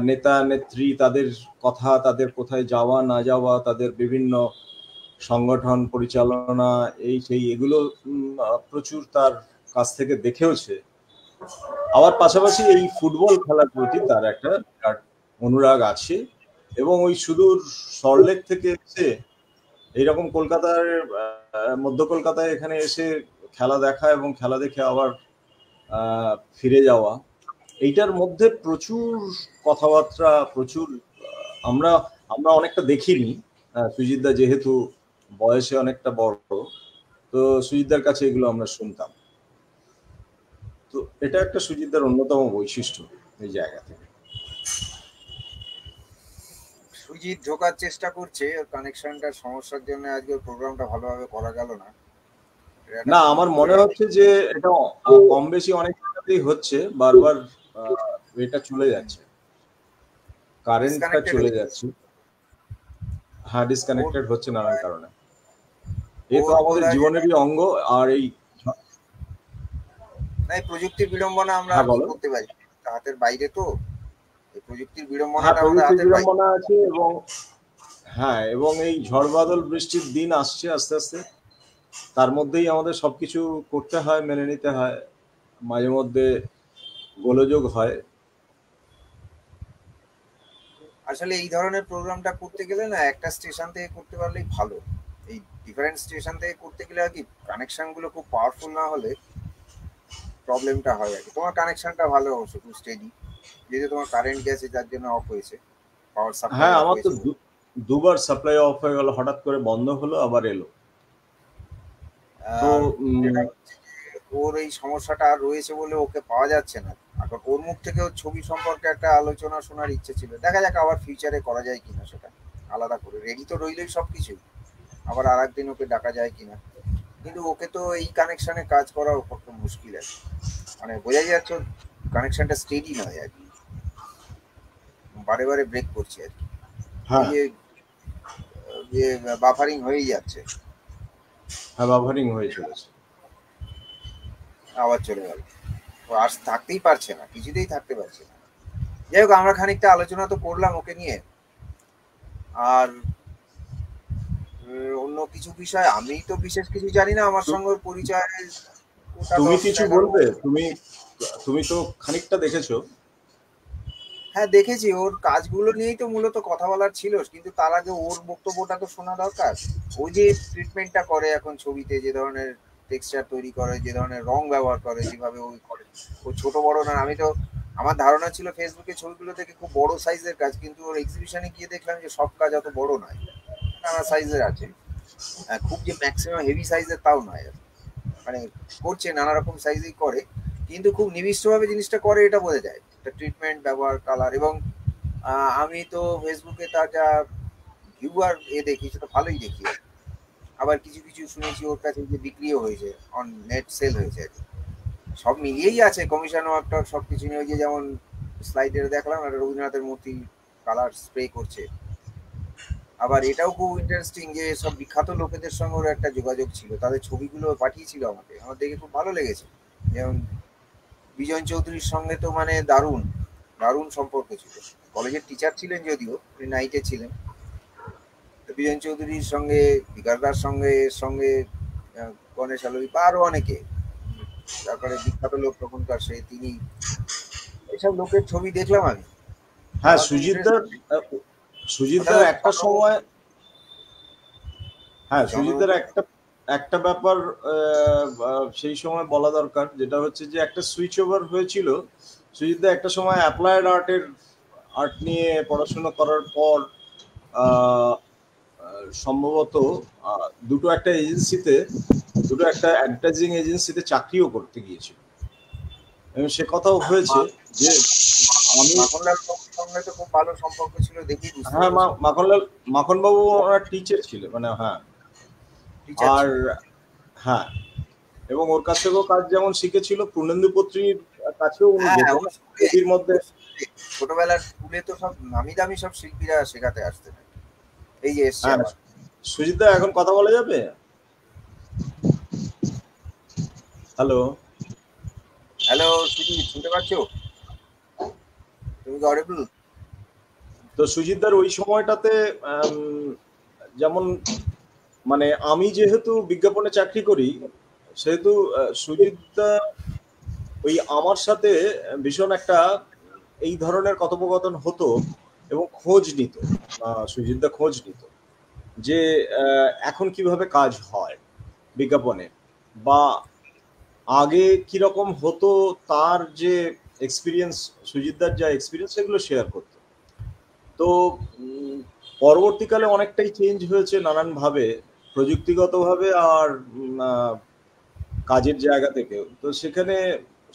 নেতা নেত্রী, তাদের কথা, তাদের কোথায় যাওয়া না যাওয়া, তাদের বিভিন্ন সংগঠন পরিচালনা, এই সেই এগুলো প্রচুর তার কাছ থেকে দেখেওছে। আবার পাশাপাশি এই ফুটবল খেলার প্রতি তার একটা বিরাট অনুরাগ আছে। এবং ওই সুদূর সল্টলেক থেকে এসে এইরকম কলকাতার মধ্য কলকাতায় এখানে এসে খেলা দেখা এবং খেলা দেখে আবার ফিরে যাওয়া, এইটার মধ্যে প্রচুর কথাবার্তা, প্রচুর আমরা আমরা অনেকটা দেখিনি। সুজিতদা যেহেতু বয়সে অনেকটা বড়, তো সুজিতদার কাছে এগুলো আমরা শুনতাম। তো এটা একটা সুজিতদার অন্যতম বৈশিষ্ট্য এই জায়গা থেকে। সুজিত ঢোকার চেষ্টা করছে, কানেকশনটার সমস্যার জন্য আজকে প্রোগ্রামটা ভালোভাবে করা গেল না। না, আমার মনে হচ্ছে যে এটা কম বেশি অনেক জায়গাতেই হচ্ছে, বারবার এটা চলে যাচ্ছে, কারেন্টটা চলে যাচ্ছে। হ্যাঁ, ডিসকানেক্টেড হচ্ছে নানান কারণে। এই তো আমাদের জীবনেরই অঙ্গ। আর এই প্রযুক্তির বিড়ম্বনা আমরা করতে পারি, হাতের বাইরে তো প্রযুক্তির বিড়ম্বনা আছে। এবং হ্যাঁ, এবং এই ঝড় বাদল বৃষ্টির দিন আসছে আস্তে আস্তে, তার মধ্যেই আমাদের সবকিছু করতে হয়, মেনে নিতে হয়, মাঝে মধ্যে গোলযোগ হয়। আসলে এই ধরনের প্রোগ্রামটা করতে গেলে না একটা স্টেশন থেকে করতে পারলেই ভালো। এই ডিফারেন্ট স্টেশন থেকে করতে গেলে আর কি কানেকশন গুলো খুব পাওয়ারফুল না হলে প্রবলেমটা হয় আর কি। তোমার কানেকশনটা ভালো, অবশ্য খুব স্টেডি, যেহেতু তোমার কারেন্ট গেছে যার জন্য অফ হয়েছে, পাওয়ার সাপ্লাই হ্যাঁ, অফ আমার তো হয়েছে। দুবার সাপ্লাই অফ হয়ে গেল, হঠাৎ করে বন্ধ হলো আবার এলো। তো আর যেটা হচ্ছে যে ওর এই সমস্যাটা আর রয়েছে বলে ওকে পাওয়া যাচ্ছে না। এখন ওর মুখ থেকে ওর ছবি সম্পর্কে একটা আলোচনা শোনার ইচ্ছে ছিল, দেখা যাক আবার ফিউচারে করা যায় কিনা সেটা আলাদা করে। রেডি তো রইলই সবকিছু, আবার আর একদিন ওকে ডাকা যায় কিনা। কিন্তু ওকে তো এই কানেকশনে কাজ করা ওর পক্ষে মুশকিল আছে, মানে বোঝা যাচ্ছে কানেকশনটা স্টেডি নয় আর কি, বারে বারে ব্রেক করছে আর কি। এই হ্যাঁ, যে যে বাফারিং হয়েই যাচ্ছে, হ্যাঁ, বাফারিং হয়ে চলেছে। আবার চলে গেল। ও আর থাকতেই পারছে না, কিছুতেই থাকতে পারছে না। যাই হোক, আমরা খানিকটা আলোচনা তো করলাম ওকে নিয়ে। আর অন্য কিছু বিষয় আমি তো বিশেষ কিছু জানি না, আমার তু- সঙ্গে ওর পরিচয় ওটা তুমি 10 কিছু 11 বলবে? তুমি তুমি তো খানিকটা দেখেছো। হ্যাঁ দেখেছি, ওর কাজগুলো নিয়েই তো মূলত কথা বলার ছিল, কিন্তু তার আগে ওর বক্তব্যটা তো শোনা দরকার। ও যে ট্রিটমেন্টটা করে এখন ছবিতে, যে ধরনের টেক্সচার তৈরি করে, যে ধরনের রং ব্যবহার করে, যেভাবে ওই করে, ও ছোট বড় না। আমি তো, আমার ধারণা ছিল ফেসবুকে ছবিগুলো থেকে খুব বড় সাইজের কাজ, কিন্তু ওর এক্সিবিশনে গিয়ে দেখলাম যে সব কাজ অত বড় নয়, নানা সাইজের আছে। খুব যে ম্যাক্সিমাম হেভি সাইজের তাও নয় আর কি। মানে করছে নানা রকম সাইজেই করে, কিন্তু খুব নিবিষ্টভাবে জিনিসটা করে এটা বোঝা যায়। একটা ট্রিটমেন্ট, ব্যবহার, কালার, এবং আমি তো ফেসবুকে তার যা ভিউ আর দেখি সেটা ভালোই দেখি আর কি। আবার কিছু কিছু শুনেছি ওর কাছে যে বিক্রিও হয়েছে, অন নেট সেল হয়েছে আর কি। সব মিলিয়েই আছে, কমিশন ওয়ার্কটা সব কিছু নিয়ে। ওই যে যেমন স্লাইডে দেখলাম একটা রবীন্দ্রনাথের মূর্তি কালার স্প্রে করছে। আবার এটাও খুব ইন্টারেস্টিং যে সব বিখ্যাত লোকেদের সঙ্গে ওর একটা যোগাযোগ ছিল, তাদের ছবিগুলো পাঠিয়েছিল আমাকে, আমার দেখে খুব ভালো লেগেছে। যেমন বিজন চৌধুরীর সঙ্গে তো মানে দারুণ দারুণ সম্পর্ক ছিল। কলেজের টিচার ছিলেন যদিও, উনি নাইটে ছিলেন। তো বিজন চৌধুরীর সঙ্গে, বিকাশদার সঙ্গে, এর সঙ্গে গণেশ আলোই বা আরো অনেকে, তারপরে বিখ্যাত লোক তখনকার সে তিনি, এইসব লোকের ছবি দেখলাম আমি। হ্যাঁ, আমার খুব ইন্টারেস্ট। সুজিতদার সুজিতদার তাদের একটা সময়, হ্যাঁ, জন সুজিতদার একটা একটা ব্যাপার সেই সময় বলা দরকার, যেটা হচ্ছে যে একটা সুইচ ওভার হয়েছিল। সুজিতদা একটা সময় অ্যাপ্লায়েড আর্ট নিয়ে পড়াশোনা করার পর আহ, সম্ভবত দুটো একটা এজেন্সিতে, দুটো একটা অ্যাডভার্টাইজিং এজেন্সিতে চাকরিও করতে গিয়েছিল। এবং সে কথাও হয়েছে যে আমি, মাখনলাল বাবুর সঙ্গে তো খুব ভালো সম্পর্ক ছিল দেখেই বুঝতে হ্যাঁ, পেরেছি। মাখনবাবু ওনার টিচার ছিলেন, মানে হ্যাঁ। টিচার আর ছিল। হ্যাঁ, এবং ওর কাছ থেকেও কাজ যেমন শিখেছিল, পূর্ণেন্দু পত্রীর কাছেও উনি হ্যাঁ, যেতেন ছবির মধ্যে। ছোটবেলার স্কুলে তো সব নামি দামি সব শিল্পীরা শেখাতে আসতেন। এই যে এসছে হ্যাঁ, আবার। সুজিতদা এখন কথা বলা যাবে? হ্যালো? হ্যালো সুজিত, শুনতে পাচ্ছ? তুমি কি অডিবল? তো সুজিতদার ওই সময়টাতে যেমন, মানে আমি যেহেতু বিজ্ঞাপনে চাকরি করি, সেহেতু সুজিতদা ওই আমার সাথে ভীষণ একটা এই ধরনের কথোপকথন হতো এবং খোঁজ নিত। সুজিতদা খোঁজ নিত যে এখন কিভাবে কাজ হয় বিজ্ঞাপনে, বা আগে কিরকম হতো, তার যে এক্সপিরিয়েন্স, সুজিতদার যা এক্সপিরিয়েন্স, সেগুলো শেয়ার করতো। তো পরবর্তীকালে অনেকটাই চেঞ্জ হয়েছে নানানভাবে, প্রযুক্তিগতভাবে আর কাজের জায়গা থেকেও। তো সেখানে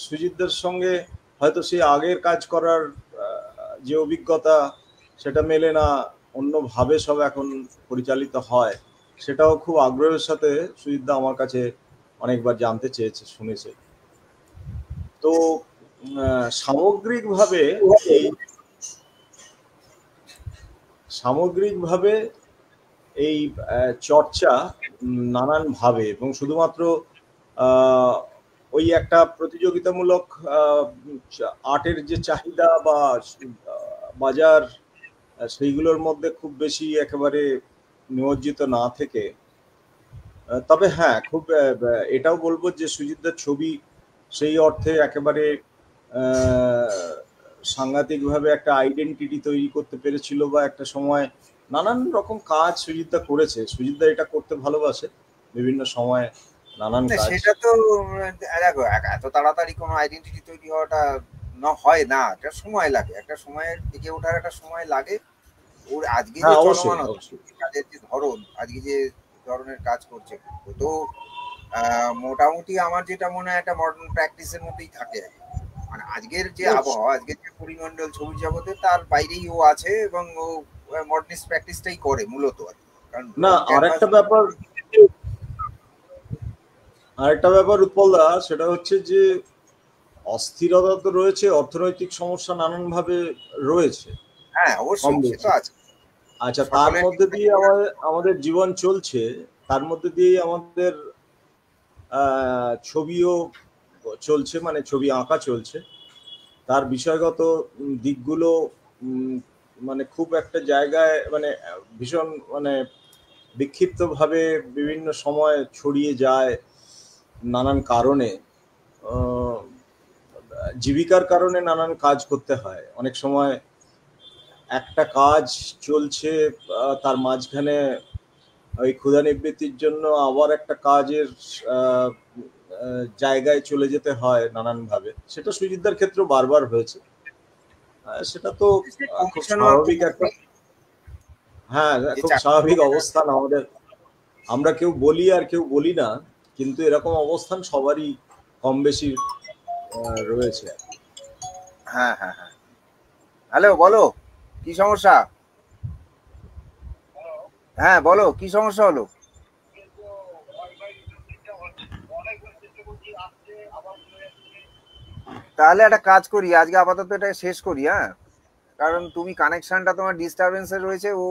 সুজিতদার সঙ্গে হয়তো সেই আগের কাজ করার যে অভিজ্ঞতা, সেটা মেলে না, অন্যভাবে সব এখন পরিচালিত হয়। সেটাও খুব আগ্রহের সাথে সুজিতদা আমার কাছে অনেকবার জানতে চেয়েছে, শুনেছে। তো সামগ্রিকভাবে এই সামগ্রিকভাবে এই চর্চা নানানভাবে, এবং শুধুমাত্র আহ, ওই একটা প্রতিযোগিতামূলক আর্টের যে চাহিদা বা বাজার, সেইগুলোর মধ্যে খুব বেশি একেবারে নিমজ্জিত না থেকে তবে হ্যাঁ, খুব এটাও বলবো যে সুজিতদার ছবি সেই অর্থে একেবারে সাংঘাতিকভাবে একটা আইডেন্টিটি তৈরি করতে পেরেছিল, বা একটা সময় নানান রকম কাজ সুজিতদা করেছে। সুজিতদা এটা করতে ভালোবাসে, বিভিন্ন সময় নানান কাজ। সেটা তো দেখো, এত তাড়াতাড়ি কোনো আইডেন্টিটি তৈরি হওয়াটা হয় না, একটা সময় লাগে, একটা সময়ের দিকে ওঠার একটা সময় লাগে। ওর আজকে যে হ্যাঁ, অবশ্যই চলমানতা, অবশ্যই। কাজের যে ধরন, আজকে যে ধরনের কাজ করছে, ও তো মোটামুটি আমার যেটা মনে হয় একটা মডার্ন প্র্যাকটিসের মধ্যেই থাকে। মানে আজকের যে আবহাওয়া, আজকের যে পরিমণ্ডল ছবি জগতে, তার বাইরেই ও আছে, এবং ও মডার্নিস্ট প্র্যাকটিসটাই করে মূলত আর কি। কারণ না, লং ক্যানভাস আরেকটা ব্যাপার উৎপলদা, সেটা হচ্ছে যে অস্থিরতা তো রয়েছে, অর্থনৈতিক সমস্যা নানানভাবে রয়েছে, হ্যাঁ কম অবশ্যই সে তো বেশি। আছে। আচ্ছা, তার সকলের মধ্যে দিয়ে আমাদের জীবন চলছে, তার মধ্যে দিয়ে আমাদের ছবিও চলছে, মানে ছবি আঁকা চলছে। তার বিষয়গত দিকগুলো মানে খুব একটা জায়গায়, মানে ভীষণ মানে বিক্ষিপ্তভাবে বিভিন্ন সময় ছড়িয়ে যায় নানান কারণে। জীবিকার কারণে নানান কাজ করতে হয়, অনেক সময় একটা কাজ চলছে, তার মাঝখানে ওই ক্ষুধা নিবৃত্তির জন্য আবার একটা কাজের জায়গায় চলে যেতে হয় নানানভাবে। সেটা সুজিতদার ক্ষেত্রেও বারবার হয়েছে। সেটা তো খুব স্বাভাবিক একটা, হ্যাঁ, খুব স্বাভাবিক অবস্থান আমাদের। আমরা কেউ বলি আর কেউ বলি না, কিন্তু এরকম অবস্থান সবারই কম বেশি রয়েছে। হ্যাঁ হ্যাঁ হ্যাঁ, হ্যালো, বলো কি সমস্যা? হ্যাঁ বলো, কি সমস্যা হলো? তাহলে একটা কাজ করি, আজকে আপাতত এটা শেষ করি, হ্যাঁ? কারণ তুমি কানেকশনটা তোমার ডিস্টারবেন্সে রয়েছে, ও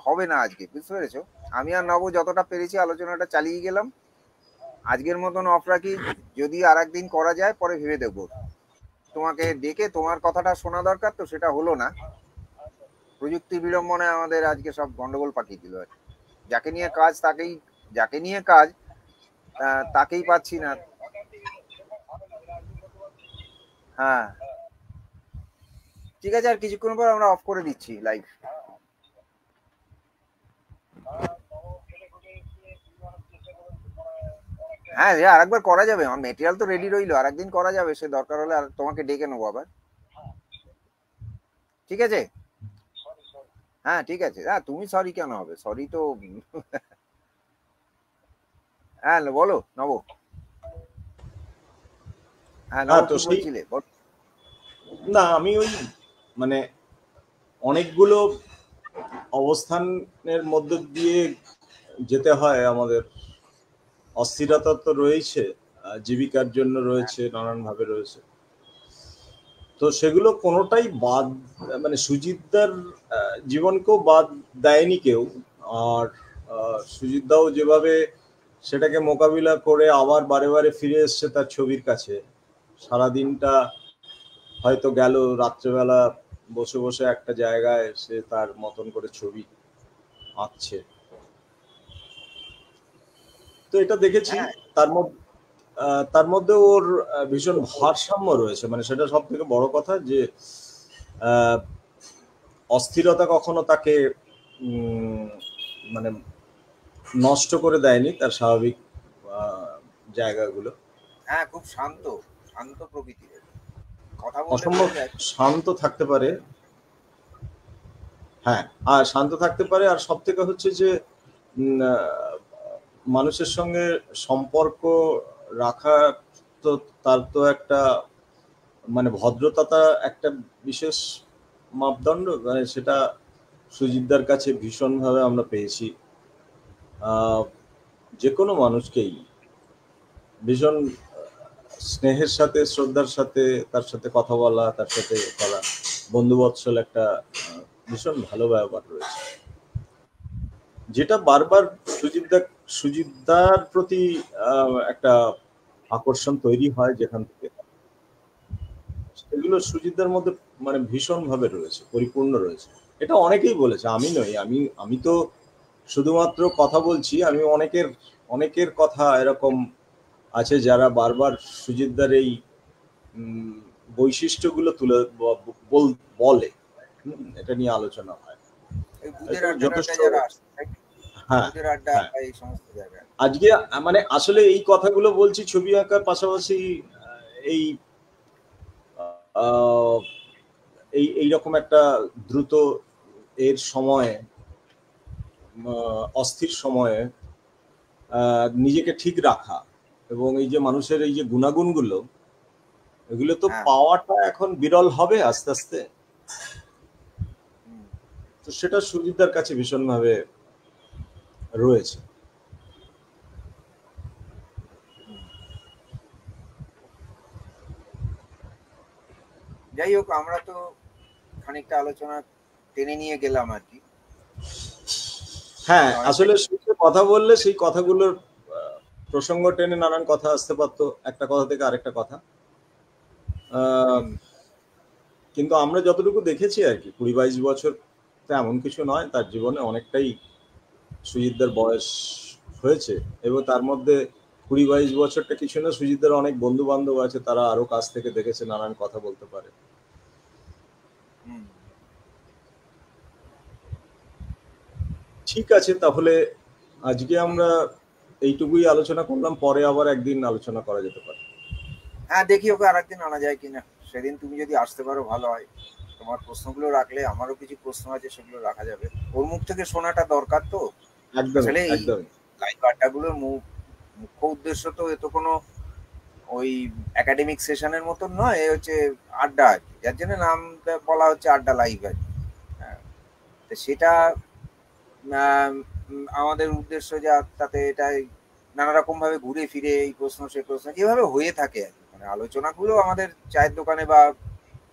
হবে না আজকে, বুঝতে পেরেছো? আমি আর নব যতটা পেরেছি আলোচনাটা চালিয়ে গেলাম, আজকের মতন অফ রাখি। যদি আর একদিন করা যায় পরে ভেবে দেখবো। তোমাকে ডেকে তোমার কথাটা শোনা দরকার, তো সেটা হলো না। প্রযুক্তির বিড়ম্বনে আমাদের আজকে সব গন্ডগোল পাকিয়ে দিল। যাকে নিয়ে কাজ তাকেই, যাকে নিয়ে কাজ তাকেই পাচ্ছি না। হ্যাঁ ঠিক আছে, আর কিছুক্ষণ পর আমরা অফ করে দিচ্ছি লাইভ। হ্যাঁ আর একবার করা যাবে, আমার মেটেরিয়াল তো রেডি রইলো, আর একদিন করা যাবে, সে দরকার হলে আর তোমাকে ডেকে নেবো আবার। ঠিক আছে, হ্যাঁ ঠিক আছে। হ্যাঁ তুমি সরি কেন হবে, সরি তো হ্যাঁ বলো নব। হ্যাঁ নব, তো কি সেই, বলছিলে? না আমি ওই মানে অনেকগুলো অবস্থানের মধ্য দিয়ে যেতে হয় আমাদের। অস্থিরতা তো রয়েছে, জীবিকার জন্য রয়েছে, নানানভাবে রয়েছে। তো সেগুলো কোনোটাই বাদ, মানে সুজিতদার জীবনকেও বাদ দেয়নি কেউ। আর সুজিতদাও যেভাবে সেটাকে মোকাবিলা করে আবার বারে বারে ফিরে এসছে তার ছবির কাছে। সারাদিনটা হয়তো গেল, রাত্রেবেলা বসে বসে একটা জায়গায় সে তার মতন করে ছবি আঁকছে। তো এটা দেখেছি। তার মধ্যে ওর ভীষণ ভারসাম্য রয়েছে, মানে সেটা সব থেকে বড় কথা, যে অস্থিরতা কখনো তাকে মানে নষ্ট করে দেয়নি তার স্বাভাবিক জায়গাগুলো। হ্যাঁ খুব শান্ত, শান্ত প্রকৃতির, কথা বললে অসম্ভব বোঝা যায়। শান্ত থাকতে পারে। হ্যাঁ, আর শান্ত থাকতে পারে। আর সব থেকে হচ্ছে যে মানুষের সঙ্গে সম্পর্ক রাখা, তো তার তো একটা মানে ভদ্রতা একটা বিশেষ মাপদণ্ড, মানে সেটা সুজিতদার কাছে ভীষণভাবে আমরা পেয়েছি। যে কোনো মানুষকেই ভীষণ স্নেহের সাথে, শ্রদ্ধার সাথে তার সাথে কথা বলা, তার সাথে বলা, বন্ধুবৎসল একটা ভীষণ ভালো ব্যবহার রয়েছে, যেটা বারবার সুজিতদার প্রতি একটা আকর্ষণ তৈরি হয় যেখান থেকে। সেগুলো সুজিতদার মধ্যে মানে ভীষণভাবে রয়েছে, পরিপূর্ণ রয়েছে। এটা অনেকেই বলেছে, আমি নই। আমি তো শুধুমাত্র কথা বলছি, আমি অনেকের কথা এরকম আছে যারা বারবার সুজিতদার এই বৈশিষ্ট্যগুলো তুলে বলে, এটা নিয়ে আলোচনা হয়। এই বুধের আড্ডা যথেষ্ট, যারা আসে, হ্যাঁ বুধের আড্ডা হ্যাঁ, এই সমস্ত জায়গায় আজকে মানে আসলে এই কথাগুলো বলছি ছবি আঁকার পাশাপাশি এই এইরকম একটা দ্রুত এর সময়ে, অস্থির সময়ে নিজেকে ঠিক রাখা এবং এই যে মানুষের এই যে গুণাগুণগুলো, এগুলো তো পাওয়াটা এখন বিরল হবে আস্তে আস্তে। তো সেটা সুজিতদার কাছে ভীষণভাবে রয়েছে। যাই হোক, আমরা তো খানিকটা আলোচনা টেনে নিয়ে গেলাম আর কি। হ্যাঁ, আসলে কথা বললে সেই কথাগুলোর প্রসঙ্গ টেনে নানান কথা আসতে পারতো, একটা কথা থেকে আরেকটা কথা। কিন্তু আমরা যতটুকু দেখেছি আর কি, 20-22 বছর এমন কিছু নয়, তার জীবনে অনেকটাই সুজিতদার বয়স হয়েছে এবং তার মধ্যে 20-22 বছরটা কিছু না, সুজিতদার অনেক বন্ধু বান্ধব আছে, তারা আরো কাছ থেকে দেখেছে, নানান কথা বলতে পারে। ঠিক আছে, তাহলে আজকে আমরা এইটুকুই আলোচনা করলাম, পরে আবার একদিন আলোচনা করা যেতে পারে। হ্যাঁ, দেখি ওকে আরেকদিন আনা যায় কিনা। সেদিন তুমি যদি আসতে পারো ভালো হয়। তোমার প্রশ্নগুলো রাখলে আমারও কিছু প্রশ্ন আছে, সেগুলো রাখা যাবে। ওর মুখ থেকে শোনাটা দরকার তো। আসলে এই লাইভ আড্ডাগুলোর মুখ্য উদ্দেশ্য তো এ তো কোনো ওই একাডেমিক সেশনের মতন নয়, এ হচ্ছে আড্ডা আর কি, যার জন্য নাম বলা হচ্ছে আড্ডা লাইভ আর কি। তো সেটা আমাদের উদ্দেশ্য যা, তাতে এটাই নানা রকম ভাবে ঘুরে ফিরে এই প্রশ্ন সে প্রশ্ন যেভাবে হয়ে থাকে আর কি, মানে আলোচনাগুলো আমাদের চায়ের দোকানে বা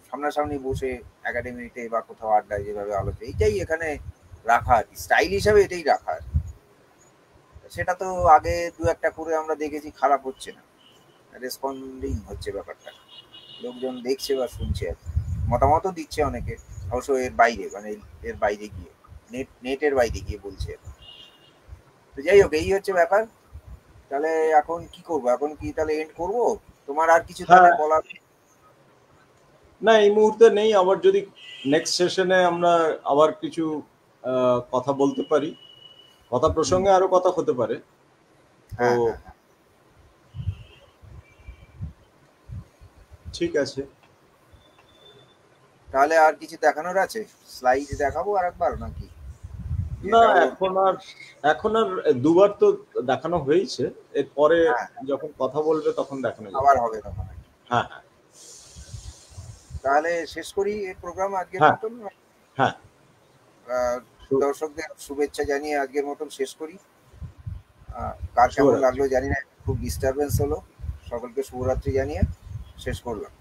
সামনাসামনি বসে একাডেমিতে বা কোথাও আড্ডায় যেভাবে আলোচনা, এইটাই এখানে রাখা আর কি, স্টাইল হিসাবে এটাই রাখা আর কি। সেটা তো আগে দু একটা করে আমরা দেখেছি, খারাপ হচ্ছে না, রেসপন্ডিং হচ্ছে ব্যাপারটা, লোকজন দেখছে বা শুনছে আর কি, মতামতও দিচ্ছে অনেকে, অবশ্য এর বাইরে, মানে এর বাইরে গিয়ে, নেটের বাইরে গিয়ে বলছে। তো যাই হোক, এই হচ্ছে ব্যাপার। তাহলে এখন কি করবো, এখন কি তাহলে এন্ড করবো? তোমার আর কিছু তাহলে বলার? না, এই মুহূর্তে নেই। আবার যদি নেক্সট সেশনে আমরা আবার কিছু কথা বলতে পারি, কথা প্রসঙ্গে আরো কথা হতে পারে। তো ঠিক আছে, তাহলে আর কিছু দেখানোর আছে? স্লাইড দেখাবো আরেকবার নাকি? না, এখন আর দুবার তো দেখানো হয়েছে, এরপরে যখন কথা বলবে তখন দেখানো যাবে, আবার হবে তখন। হ্যাঁ হ্যাঁ, তাহলে শেষ করি এই প্রোগ্রাম আজকের মতন। হ্যাঁ, দর্শকদের শুভেচ্ছা জানিয়ে আজকের মতন শেষ করি। কার কেমন লাগলো জানি না, খুব ডিস্টারবেন্স হলো, সকলকে শুভরাত্রি জানিয়ে শেষ করলাম।